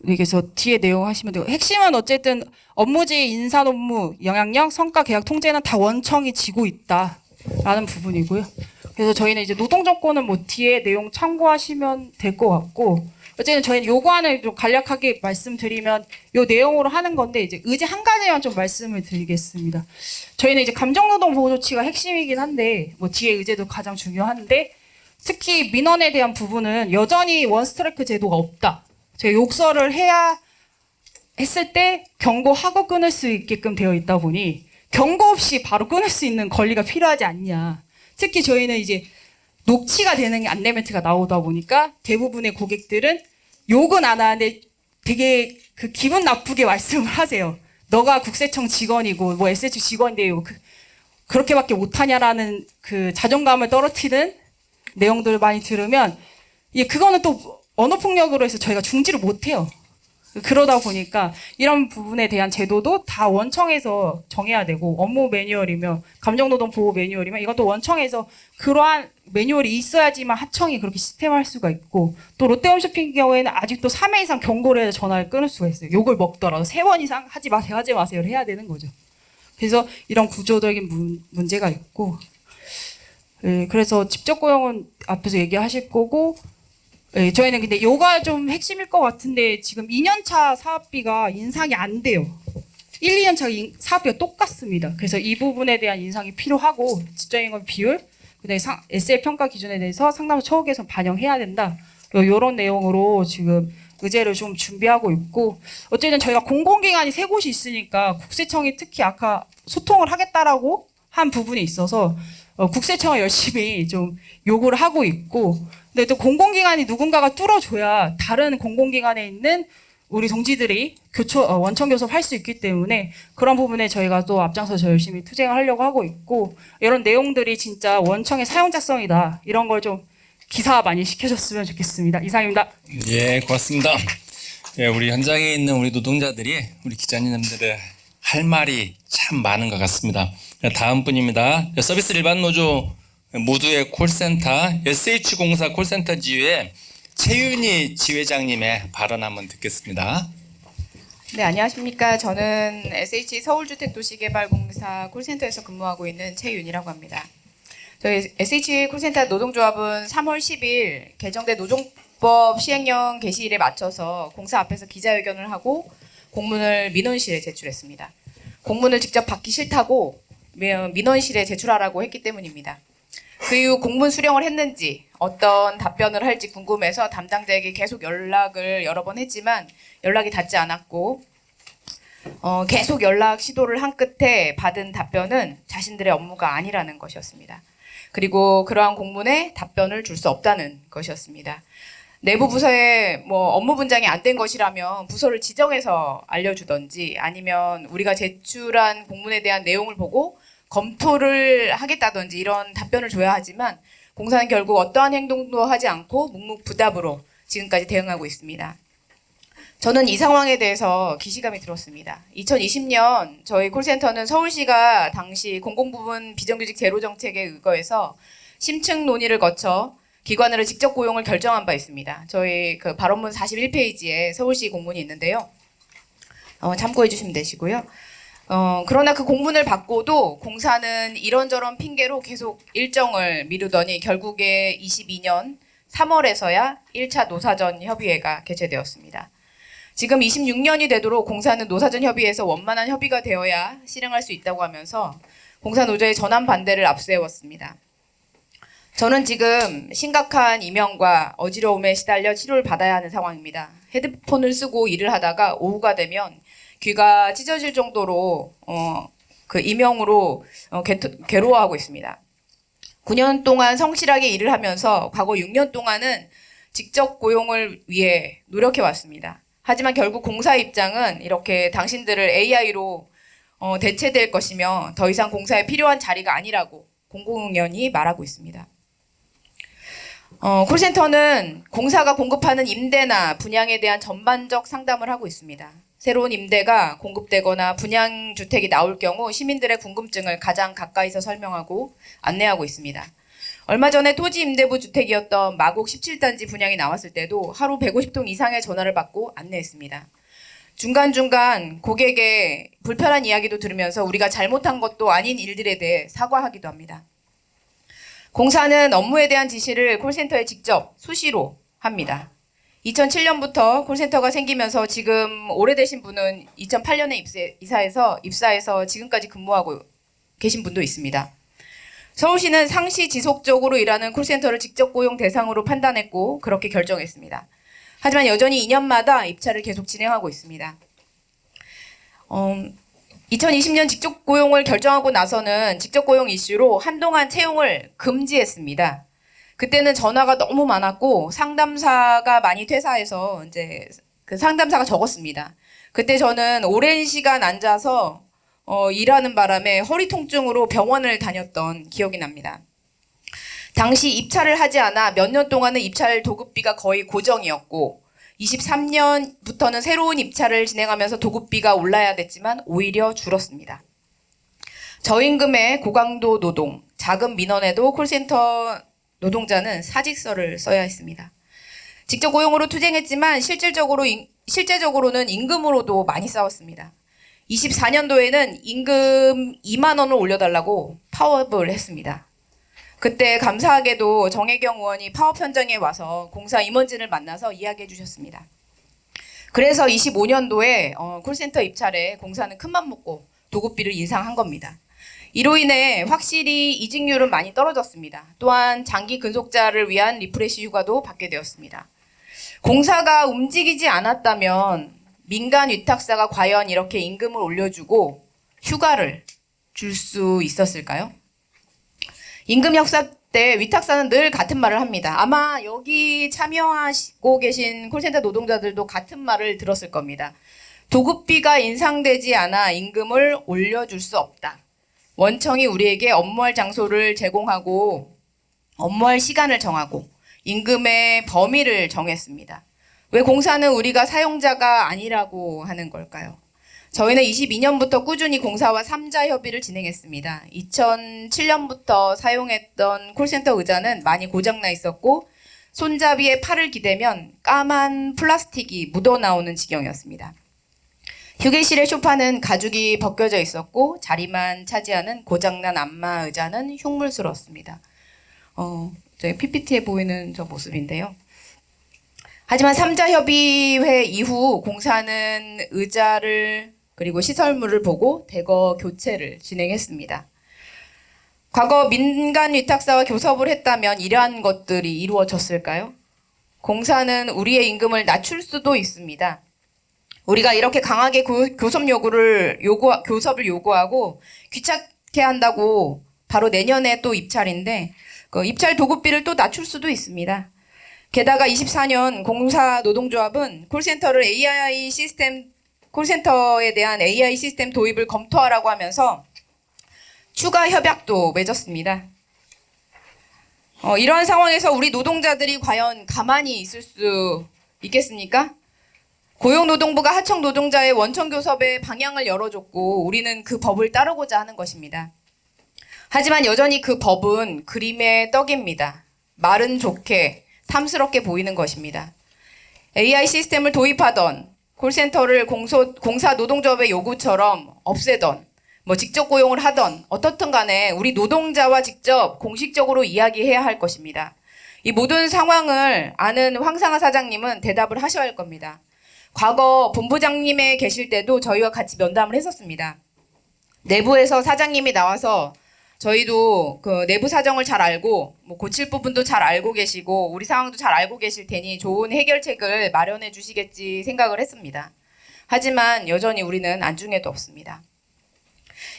E: 그래서 뒤에 내용 하시면 되고, 핵심은 어쨌든 업무지, 인사 업무, 영향력, 성과, 계약 통제는 다 원청이 지고 있다라는 부분이고요. 그래서 저희는 이제 노동조건은 뭐 뒤에 내용 참고하시면 될 것 같고, 어쨌든 저희는 요거안을 좀 간략하게 말씀드리면 요 내용으로 하는 건데, 이제 의제 한 가지만 좀 말씀을 드리겠습니다. 저희는 이제 감정노동 보호 조치가 핵심이긴 한데, 뭐 뒤에 의제도 가장 중요한데, 특히 민원에 대한 부분은 여전히 원스트라이크 제도가 없다. 저희 욕설을 해야 했을 때 경고하고 끊을 수 있게끔 되어 있다 보니 경고 없이 바로 끊을 수 있는 권리가 필요하지 않냐. 특히 저희는 이제 녹취가 되는 게 안내 멘트가 나오다 보니까 대부분의 고객들은 욕은 안 하는데 되게 그 기분 나쁘게 말씀을 하세요. 너가 국세청 직원이고 뭐 SH 직원인데 그렇게밖에 못하냐라는 그 자존감을 떨어뜨리는 내용들을 많이 들으면, 그거는 또 언어폭력으로 해서 저희가 중지를 못해요. 그러다 보니까 이런 부분에 대한 제도도 다 원청에서 정해야 되고, 업무 매뉴얼이며 감정노동 보호 매뉴얼이며 이것도 원청에서 그러한 매뉴얼이 있어야지만 하청이 그렇게 시스템화할 수가 있고, 또 롯데홈쇼핑 경우에는 아직도 3회 이상 경고를 해서 전화를 끊을 수가 있어요. 욕을 먹더라도 3번 이상 하지 마세요를 해야 되는 거죠. 그래서 이런 구조적인 문제가 있고, 그래서 직접 고용은 앞에서 얘기하실 거고, 저희는 근데 요가 좀 핵심일 것 같은데 지금 2년차 사업비가 인상이 안 돼요. 1, 2년차 사업비가 똑같습니다. 그래서 이 부분에 대한 인상이 필요하고, 직접임금 비율, 그다음에 SL 평가 기준에 대해서 상담소 처우 개선 반영해야 된다. 요런 내용으로 지금 의제를 좀 준비하고 있고, 어쨌든 저희가 공공기관이 3곳이 있으니까 국세청이 특히 아까 소통을 하겠다라고 한 부분이 있어서 국세청을 열심히 좀 요구를 하고 있고, 근데 또 공공기관이 누군가가 뚫어줘야 다른 공공기관에 있는 우리 동지들이 원청 교섭할 수 있기 때문에 그런 부분에 저희가 또 앞장서서 열심히 투쟁을 하려고 하고 있고, 이런 내용들이 진짜 원청의 사용자성이다, 이런 걸 좀 기사 많이 시켜줬으면 좋겠습니다. 이상입니다.
A: 예, 고맙습니다. 예, 우리 현장에 있는 우리 노동자들이 우리 기자님들의 할 말이 참 많은 것 같습니다. 다음 분입니다. 서비스 일반 노조 모두의 콜센터 SH공사 콜센터 지회의 최윤희 지회장님의 발언 한번 듣겠습니다.
F: 네, 안녕하십니까. 저는 SH 서울주택도시개발공사 콜센터에서 근무하고 있는 최윤이라고 합니다. 저희 SH 콜센터 노동조합은 3월 10일 개정된 노동법 시행령 개시일에 맞춰서 공사 앞에서 기자회견을 하고 공문을 민원실에 제출했습니다. 공문을 직접 받기 싫다고 민원실에 제출하라고 했기 때문입니다. 그 이후 공문 수령을 했는지 어떤 답변을 할지 궁금해서 담당자에게 계속 연락을 여러 번 했지만 연락이 닿지 않았고, 계속 연락 시도를 한 끝에 받은 답변은 자신들의 업무가 아니라는 것이었습니다. 그리고 그러한 공문에 답변을 줄 수 없다는 것이었습니다. 내부 부서에 뭐 업무 분장이 안 된 것이라면 부서를 지정해서 알려주던지 아니면 우리가 제출한 공문에 대한 내용을 보고 검토를 하겠다든지 이런 답변을 줘야 하지만 공사는 결국 어떠한 행동도 하지 않고 묵묵부답으로 지금까지 대응하고 있습니다. 저는 이 상황에 대해서 기시감이 들었습니다. 2020년 저희 콜센터는 서울시가 당시 공공부문 비정규직 제로 정책에 의거해서 심층 논의를 거쳐 기관으로 직접 고용을 결정한 바 있습니다. 저희 그 발언문 41페이지에 서울시 공문이 있는데요. 참고해 주시면 되시고요. 그러나 그 공문을 받고도 공사는 이런저런 핑계로 계속 일정을 미루더니 결국에 22년 3월에서야 1차 노사전 협의회가 개최되었습니다. 지금 26년이 되도록 공사는 노사전 협의회에서 원만한 협의가 되어야 실행할 수 있다고 하면서 공사 노조의 전환 반대를 앞세웠습니다. 저는 지금 심각한 이명과 어지러움에 시달려 치료를 받아야 하는 상황입니다. 헤드폰을 쓰고 일을 하다가 오후가 되면 귀가 찢어질 정도로 그 이명으로 괴로워하고 있습니다. 9년 동안 성실하게 일을 하면서 과거 6년 동안은 직접 고용을 위해 노력해 왔습니다. 하지만 결국 공사 입장은 이렇게 당신들을 AI로 대체될 것이며 더 이상 공사에 필요한 자리가 아니라고 공공연히 말하고 있습니다. 콜센터는 공사가 공급하는 임대나 분양에 대한 전반적 상담을 하고 있습니다. 새로운 임대가 공급되거나 분양주택이 나올 경우 시민들의 궁금증을 가장 가까이서 설명하고 안내하고 있습니다. 얼마 전에 토지 임대부 주택이었던 마곡 17단지 분양이 나왔을 때도 하루 150통 이상의 전화를 받고 안내했습니다. 중간중간 고객의 불편한 이야기도 들으면서 우리가 잘못한 것도 아닌 일들에 대해 사과하기도 합니다. 공사는 업무에 대한 지시를 콜센터에 직접 수시로 합니다. 2007년부터 콜센터가 생기면서 지금 오래되신 분은 2008년에 입사해서 지금까지 근무하고 계신 분도 있습니다. 서울시는 상시 지속적으로 일하는 콜센터를 직접 고용 대상으로 판단했고 그렇게 결정했습니다. 하지만 여전히 2년마다 입찰을 계속 진행하고 있습니다. 2020년 직접 고용을 결정하고 나서는 직접 고용 이슈로 한동안 채용을 금지했습니다. 그때는 전화가 너무 많았고 상담사가 많이 퇴사해서 이제 그 상담사가 적었습니다. 그때 저는 오랜 시간 앉아서 일하는 바람에 허리 통증으로 병원을 다녔던 기억이 납니다. 당시 입찰을 하지 않아 몇 년 동안은 입찰 도급비가 거의 고정이었고 23년부터는 새로운 입찰을 진행하면서 도급비가 올라야 됐지만 오히려 줄었습니다. 저임금의 고강도 노동, 자금 민원에도 콜센터 노동자는 사직서를 써야 했습니다. 직접 고용으로 투쟁했지만 실제적으로는 임금으로도 많이 싸웠습니다. 24년도에는 임금 2만 원을 올려달라고 파업을 했습니다. 그때 감사하게도 정혜경 의원이 파업 현장에 와서 공사 임원진을 만나서 이야기해 주셨습니다. 그래서 25년도에 콜센터 입찰에 공사는 큰맘 먹고 도급비를 인상한 겁니다. 이로 인해 확실히 이직률은 많이 떨어졌습니다. 또한 장기 근속자를 위한 리프레시 휴가도 받게 되었습니다. 공사가 움직이지 않았다면 민간 위탁사가 과연 이렇게 임금을 올려주고 휴가를 줄 수 있었을까요? 임금 협상 때 위탁사는 늘 같은 말을 합니다. 아마 여기 참여하시고 계신 콜센터 노동자들도 같은 말을 들었을 겁니다. 도급비가 인상되지 않아 임금을 올려줄 수 없다. 원청이 우리에게 업무할 장소를 제공하고 업무할 시간을 정하고 임금의 범위를 정했습니다. 왜 공사는 우리가 사용자가 아니라고 하는 걸까요? 저희는 22년부터 꾸준히 공사와 3자 협의를 진행했습니다. 2007년부터 사용했던 콜센터 의자는 많이 고장나 있었고 손잡이에 팔을 기대면 까만 플라스틱이 묻어나오는 지경이었습니다. 휴게실의 소파는 가죽이 벗겨져 있었고 자리만 차지하는 고장난 안마 의자는 흉물스러웠습니다. 저희 PPT에 보이는 저 모습인데요. 하지만 3자 협의회 이후 공사는 의자를 그리고 시설물을 보고 대거 교체를 진행했습니다. 과거 민간 위탁사와 교섭을 했다면 이러한 것들이 이루어졌을까요? 공사는 우리의 임금을 낮출 수도 있습니다. 우리가 이렇게 강하게 교섭을 요구하고 귀찮게 한다고 바로 내년에 또 입찰인데 그 입찰 도급비를 또 낮출 수도 있습니다. 게다가 24년 공사 노동조합은 콜센터를 AI 시스템 콜센터에 대한 AI 시스템 도입을 검토하라고 하면서 추가 협약도 맺었습니다. 이러한 상황에서 우리 노동자들이 과연 가만히 있을 수 있겠습니까? 고용노동부가 하청 노동자의 원청 교섭의 방향을 열어줬고 우리는 그 법을 따르고자 하는 것입니다. 하지만 여전히 그 법은 그림의 떡입니다. 말은 좋게, 탐스럽게 보이는 것입니다. AI 시스템을 도입하던 콜센터를 공사 노동조합의 요구처럼 없애던 직접 고용을 하던 어떻든 간에 우리 노동자와 직접 공식적으로 이야기해야 할 것입니다. 이 모든 상황을 아는 황상아 사장님은 대답을 하셔야 할 겁니다. 과거 본부장님에 계실 때도 저희와 같이 면담을 했었습니다. 내부에서 사장님이 나와서 저희도 그 내부 사정을 잘 알고 고칠 부분도 잘 알고 계시고 우리 상황도 잘 알고 계실 테니 좋은 해결책을 마련해 주시겠지 생각을 했습니다. 하지만 여전히 우리는 안중에도 없습니다.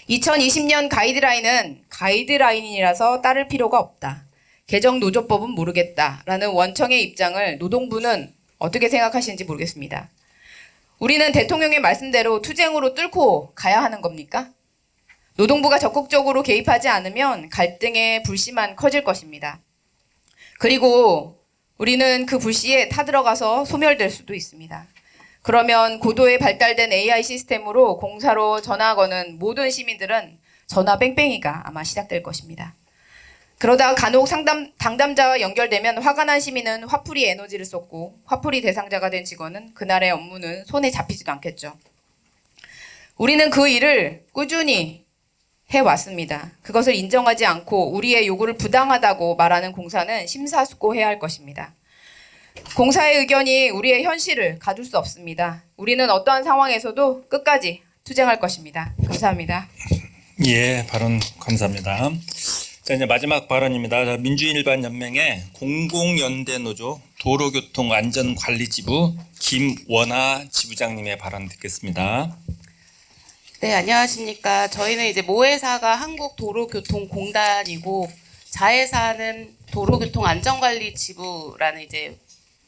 F: 2020년 가이드라인은 가이드라인이라서 따를 필요가 없다. 개정 노조법은 모르겠다라는 원청의 입장을 노동부는 어떻게 생각하시는지 모르겠습니다. 우리는 대통령의 말씀대로 투쟁으로 뚫고 가야 하는 겁니까? 노동부가 적극적으로 개입하지 않으면 갈등의 불씨만 커질 것입니다. 그리고 우리는 그 불씨에 타들어가서 소멸될 수도 있습니다. 그러면 고도에 발달된 AI 시스템으로 공사로 전화 거는 모든 시민들은 전화 뺑뺑이가 아마 시작될 것입니다. 그러다 간혹 당담자와 연결되면 화가 난 시민은 화풀이 에너지를 쏟고 화풀이 대상자가 된 직원은 그날의 업무는 손에 잡히지도 않겠죠. 우리는 그 일을 꾸준히 해왔습니다. 그것을 인정하지 않고 우리의 요구를 부당하다고 말하는 공사는 심사숙고해야 할 것입니다. 공사의 의견이 우리의 현실을 가둘 수 없습니다. 우리는 어떠한 상황에서도 끝까지 투쟁할 것입니다. 감사합니다.
A: 예, 발언 감사합니다. 자, 이제 마지막 발언입니다. 민주일반연맹의 공공연대노조 도로교통안전관리지부 김원아 지부장님의 발언 듣겠습니다.
G: 네, 안녕하십니까. 저희는 이제 모회사가 한국도로교통공단이고 자회사는 도로교통안전관리지부라는 이제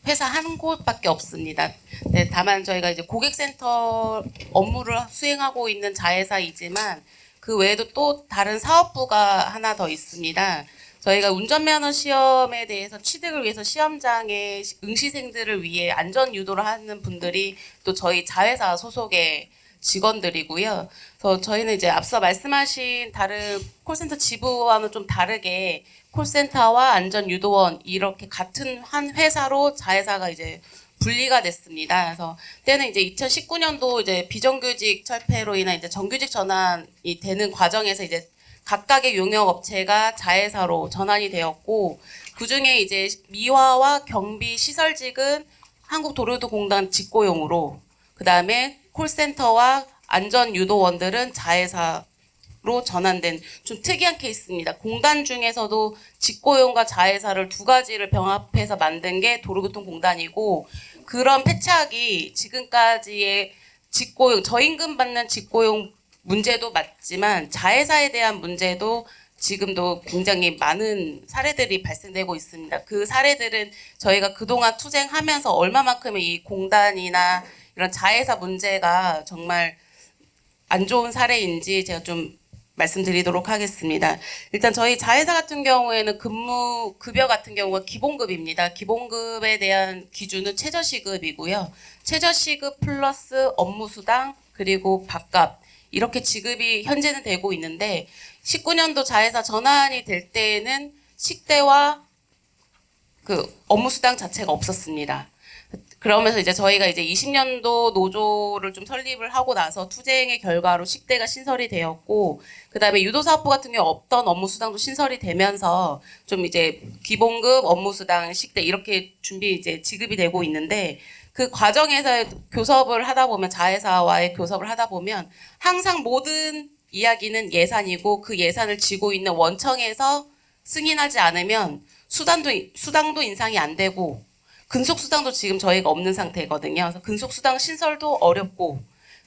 G: 회사 한 곳밖에 없습니다. 네, 다만 저희가 이제 고객센터 업무를 수행하고 있는 자회사이지만 그 외에도 또 다른 사업부가 하나 더 있습니다. 저희가 운전면허 시험에 대해서 취득을 위해서 시험장에 응시생들을 위해 안전 유도를 하는 분들이 또 저희 자회사 소속의 직원들이고요. 그래서 저희는 이제 앞서 말씀하신 다른 콜센터 지부와는 좀 다르게 콜센터와 안전유도원 이렇게 같은 한 회사로 자회사가 이제 분리가 됐습니다. 그래서 때는 이제 2019년도 이제 비정규직 철폐로 인한 이제 정규직 전환이 되는 과정에서 이제 각각의 용역 업체가 자회사로 전환이 되었고 그 중에 이제 미화와 경비 시설직은 한국도로교통공단 직고용으로 그 다음에 콜센터와 안전유도원들은 자회사로 전환된 좀 특이한 케이스입니다. 공단 중에서도 직고용과 자회사를 두 가지를 병합해서 만든 게 도로교통공단이고 그런 패착이 지금까지의 직고용, 저임금 받는 직고용 문제도 맞지만 자회사에 대한 문제도 지금도 굉장히 많은 사례들이 발생되고 있습니다. 그 사례들은 저희가 그동안 투쟁하면서 얼마만큼 이 공단이나 이런 자회사 문제가 정말 안 좋은 사례인지 제가 좀 말씀드리도록 하겠습니다. 일단 저희 자회사 같은 경우에는 근무 급여 같은 경우가 기본급입니다. 기본급에 대한 기준은 최저시급이고요. 최저시급 플러스 업무수당 그리고 밥값 이렇게 지급이 현재는 되고 있는데 19년도 자회사 전환이 될 때에는 식대와 그 업무수당 자체가 없었습니다. 그러면서 이제 저희가 이제 20년도 노조를 좀 설립을 하고 나서 투쟁의 결과로 식대가 신설이 되었고, 그 다음에 유도사업부 같은 경우 없던 업무수당도 신설이 되면서 좀 이제 기본급, 업무수당, 식대 이렇게 이제 지급이 되고 있는데, 그 과정에서 교섭을 하다 보면, 자회사와의 교섭을 하다 보면 항상 모든 이야기는 예산이고 그 예산을 지고 있는 원청에서 승인하지 않으면 수당도 인상이 안 되고, 근속수당도 지금 저희가 없는 상태거든요. 그래서 근속수당 신설도 어렵고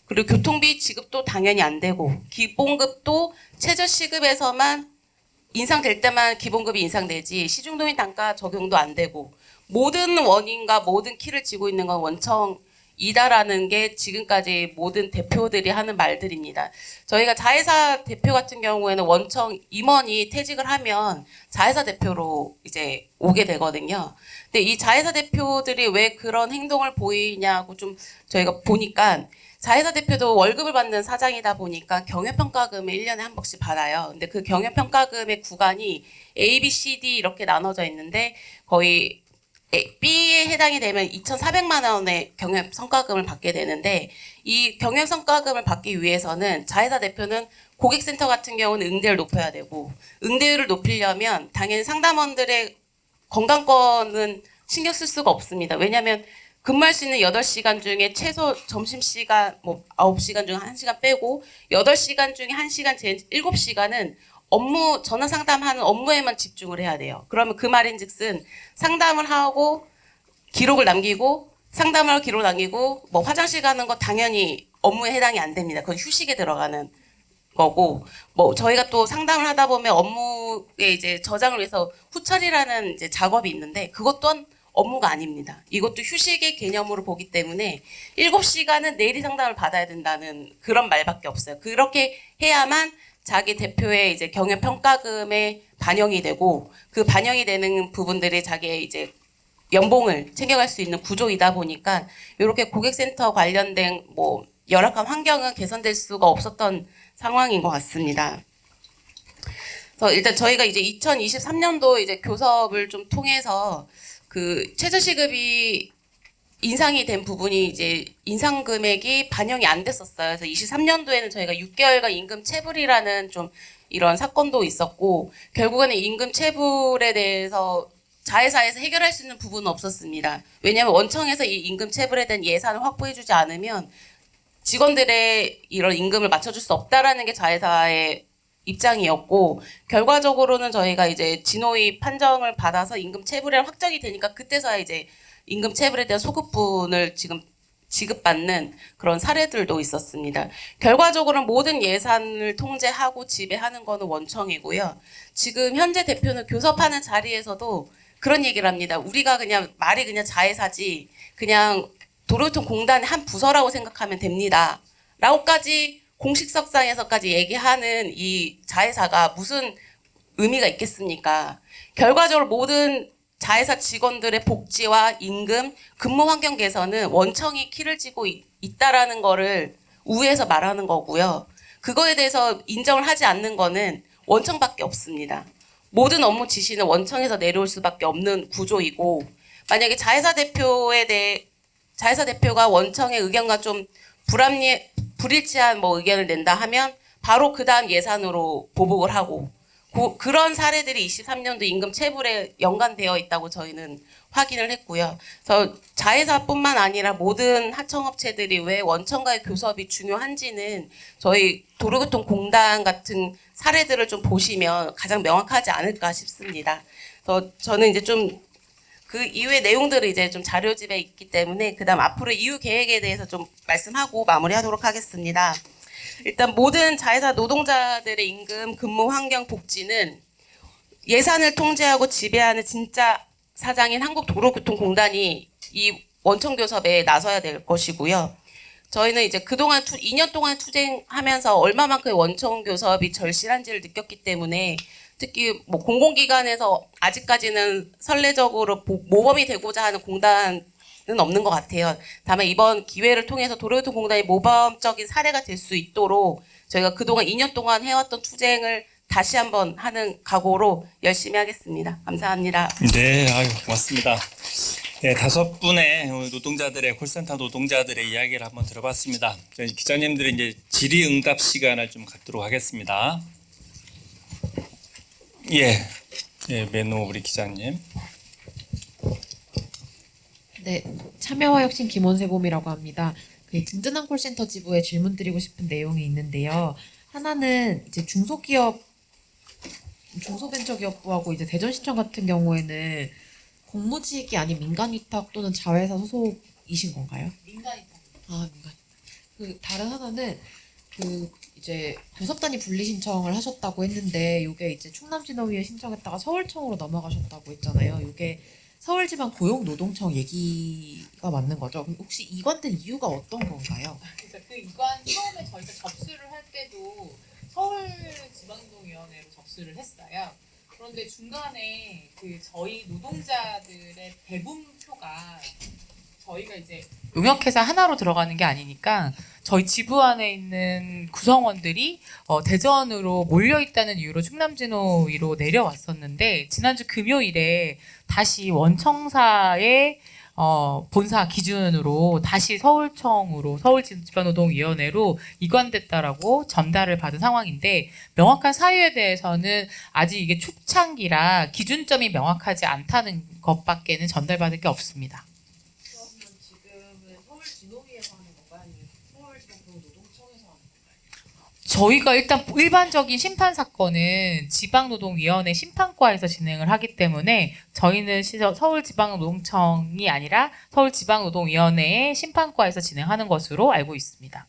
G: 그리고 교통비 지급도 당연히 안 되고 기본급도 최저시급에서만 인상될 때만 기본급이 인상되지 시중동인 단가 적용도 안 되고 모든 원인과 모든 키를 쥐고 있는 건 원청이다라는 게 지금까지 모든 대표들이 하는 말들입니다. 저희가 자회사 대표 같은 경우에는 원청 임원이 퇴직을 하면 자회사 대표로 이제 오게 되거든요. 근데 이 자회사 대표들이 왜 그런 행동을 보이냐고 좀 저희가 보니까 자회사 대표도 월급을 받는 사장이다 보니까 경영평가금을 1년에 한 번씩 받아요. 근데 그 경영평가금의 구간이 A, B, C, D 이렇게 나눠져 있는데 거의 B에 해당이 되면 2,400만 원의 경영성과금을 받게 되는데 이 경영성과금을 받기 위해서는 자회사 대표는 고객센터 같은 경우는 응대를 높여야 되고 응대율을 높이려면 당연히 상담원들의 건강권은 신경 쓸 수가 없습니다. 왜냐하면 근무할 수 있는 8시간 중에 최소 점심시간 9시간 중 1시간 빼고 8시간 중에 1시간 제 7시간은 업무 전화 상담하는 업무에만 집중을 해야 돼요. 그러면 그 말인즉슨 상담을 하고 기록을 남기고 상담을 하고 기록을 남기고 뭐 화장실 가는 거 당연히 업무에 해당이 안 됩니다. 그건 휴식에 들어가는 거고 뭐 저희가 또 상담을 하다 보면 업무에 이제 저장을 위해서 후처리라는 이제 작업이 있는데 그것 또한 업무가 아닙니다. 이것도 휴식의 개념으로 보기 때문에 7시간은 내리 상담을 받아야 된다는 그런 말밖에 없어요. 그렇게 해야만 자기 대표의 이제 경영평가금에 반영이 되고 그 반영이 되는 부분들이 자기의 이제 연봉을 챙겨갈 수 있는 구조이다 보니까 이렇게 고객센터 관련된 뭐 열악한 환경은 개선될 수가 없었던 상황인 것 같습니다. 그래서 일단 저희가 이제 2023년도 이제 교섭을 좀 통해서 그 최저시급이 인상이 된 부분이 이제 인상 금액이 반영이 안 됐었어요. 그래서 23년도에는 저희가 6개월간 임금 체불이라는 좀 이런 사건도 있었고 결국에는 임금 체불에 대해서 자회사에서 해결할 수 있는 부분은 없었습니다. 왜냐하면 원청에서 이 임금 체불에 대한 예산을 확보해주지 않으면 직원들의 이런 임금을 맞춰줄 수 없다라는 게 자회사의 입장이었고 결과적으로는 저희가 이제 진호위 판정을 받아서 임금 체불이 확정이 되니까 그때서야 이제 임금 체불에 대한 소급분을 지금 지급받는 그런 사례들도 있었습니다. 결과적으로는 모든 예산을 통제하고 지배하는 거는 원청이고요. 지금 현재 대표는 교섭하는 자리에서도 그런 얘기를 합니다. 우리가 그냥 말이 그냥 자회사지 그냥 도로교통공단의 한 부서라고 생각하면 됩니다. 라고까지 공식석상에서까지 얘기하는 이 자회사가 무슨 의미가 있겠습니까? 결과적으로 모든 자회사 직원들의 복지와 임금, 근무 환경 개선은 원청이 키를 쥐고 있다라는 거를 우회해서 말하는 거고요. 그거에 대해서 인정을 하지 않는 거는 원청밖에 없습니다. 모든 업무 지시는 원청에서 내려올 수밖에 없는 구조이고 만약에 자회사 대표가 원청의 의견과 좀 불일치한 뭐 의견을 낸다 하면 바로 그 다음 예산으로 보복을 하고 그런 사례들이 23년도 임금 체불에 연관되어 있다고 저희는 확인을 했고요. 그래서 자회사뿐만 아니라 모든 하청업체들이 왜 원청과의 교섭이 중요한지는 저희 도로교통공단 같은 사례들을 좀 보시면 가장 명확하지 않을까 싶습니다. 그래서 저는 이제 좀 그 이후의 내용들을 이제 좀 자료집에 있기 때문에 그다음 앞으로 이후 계획에 대해서 좀 말씀하고 마무리하도록 하겠습니다. 일단 모든 자회사 노동자들의 임금, 근무 환경, 복지는 예산을 통제하고 지배하는 진짜 사장인 한국도로교통공단이 이 원청교섭에 나서야 될 것이고요. 저희는 이제 그동안 2년 동안 투쟁하면서 얼마만큼 원청교섭이 절실한지를 느꼈기 때문에 특히 뭐 공공기관에서 아직까지는 선례적으로 모범이 되고자 하는 공단은 없는 것 같아요. 다만 이번 기회를 통해서 도로교통공단이 모범적인 사례가 될 수 있도록 저희가 그동안 2년 동안 해왔던 투쟁을 다시 한번 하는 각오로 열심히 하겠습니다. 감사합니다.
A: 네, 아유, 고맙습니다. 네, 5분의 노동자들의 콜센터 노동자들의 이야기를 한번 들어봤습니다. 저희 기자님들이 이제 질의응답 시간을 좀 갖도록 하겠습니다. 예, 매노 우리 기자님.
H: 네, 참여와 혁신 김원세봄이라고 합니다. 그 든든한 콜센터 지부에 질문 드리고 싶은 내용이 있는데요. 하나는 이제 중소벤처기업부하고 이제 대전시청 같은 경우에는 공무직이 아닌 민간위탁 또는 자회사 소속이신 건가요?
G: 민간위탁.
H: 아, 민간. 그 다른 하나는 그 이제 교섭단위 분리 신청을 하셨다고 했는데 이게 이제 충남진흥위에 신청했다가 서울청으로 넘어가셨다고 했잖아요. 이게 서울지방고용노동청 얘기가 맞는 거죠? 그럼 혹시 이관된 이유가 어떤 건가요?
C: 그래서 그 이관 처음에 저희가 접수를 할 때도 서울지방노동위원회로 접수를 했어요. 그런데 중간에 그 저희 노동자들의 배분표가 저희가 이제 용역회사 하나로 들어가는 게 아니니까 저희 지부 안에 있는 구성원들이 대전으로 몰려 있다는 이유로 충남진호위로 내려왔었는데 지난주 금요일에 다시 원청사의 본사 기준으로 다시 서울청으로 서울지방노동위원회로 이관됐다라고 전달을 받은 상황인데 명확한 사유에 대해서는 아직 이게 초창기라 기준점이 명확하지 않다는 것밖에는 전달받을 게 없습니다.
H: 그러면 지금은 서울진호위에서 하는 건가요? 아니면 서울지방노동청에서 하는 건가요?
C: 저희가 일단 일반적인 심판 사건은 지방노동위원회 심판과에서 진행을 하기 때문에 저희는 서울지방노동청이 아니라 서울지방노동위원회의 심판과에서 진행하는 것으로 알고 있습니다.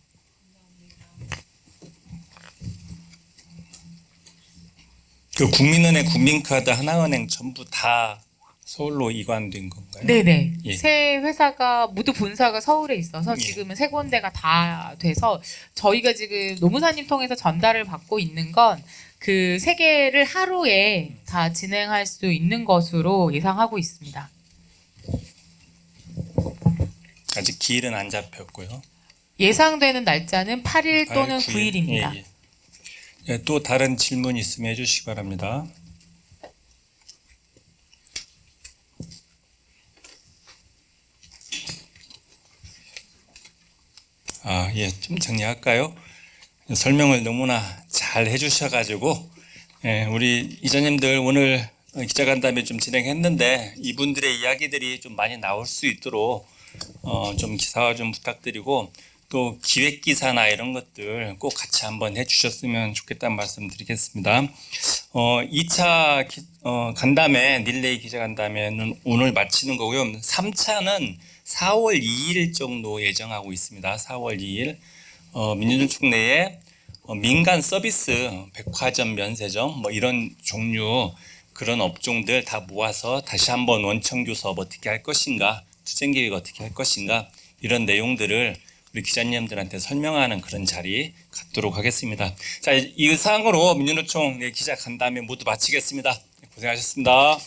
A: 그 국민은행, 국민카드, 하나은행 전부 다 서울로 이관된 건가요?
C: 네네.
A: 예.
C: 세 회사가 모두 본사가 서울에 있어서
A: 예.
C: 지금은 세 군데가 다 돼서 저희가 지금 노무사님 통해서 전달을 받고 있는 건 그 세 개를 하루에 다 진행할 수 있는 것으로 예상하고 있습니다.
A: 아직 기일은 안 잡혔고요.
C: 예상되는 날짜는 8일 또는
A: 9일.
C: 9일입니다.
A: 예, 예. 예, 또 다른 질문 있으면 해주시기 바랍니다. 예, 좀 정리할까요? 설명을 너무나 잘 해주셔가지고, 예, 우리 이사님들 오늘 기자간담회 좀 진행했는데, 이분들의 이야기들이 좀 많이 나올 수 있도록, 좀 기사화 좀 부탁드리고, 또 기획기사나 이런 것들 꼭 같이 한번 해주셨으면 좋겠다는 말씀 드리겠습니다. 2차 간담회, 릴레이 기자간담회는 오늘 마치는 거고요. 3차는 4월 2일 정도 예정하고 있습니다. 4월 2일 민주노총 내에 민간 서비스, 백화점, 면세점 뭐 이런 종류 그런 업종들 다 모아서 다시 한번 원청 교섭 어떻게 할 것인가, 투쟁 계획 어떻게 할 것인가 이런 내용들을 우리 기자님들한테 설명하는 그런 자리 갖도록 하겠습니다. 자, 이 사항으로 민주노총 기자 간담회 모두 마치겠습니다. 고생하셨습니다.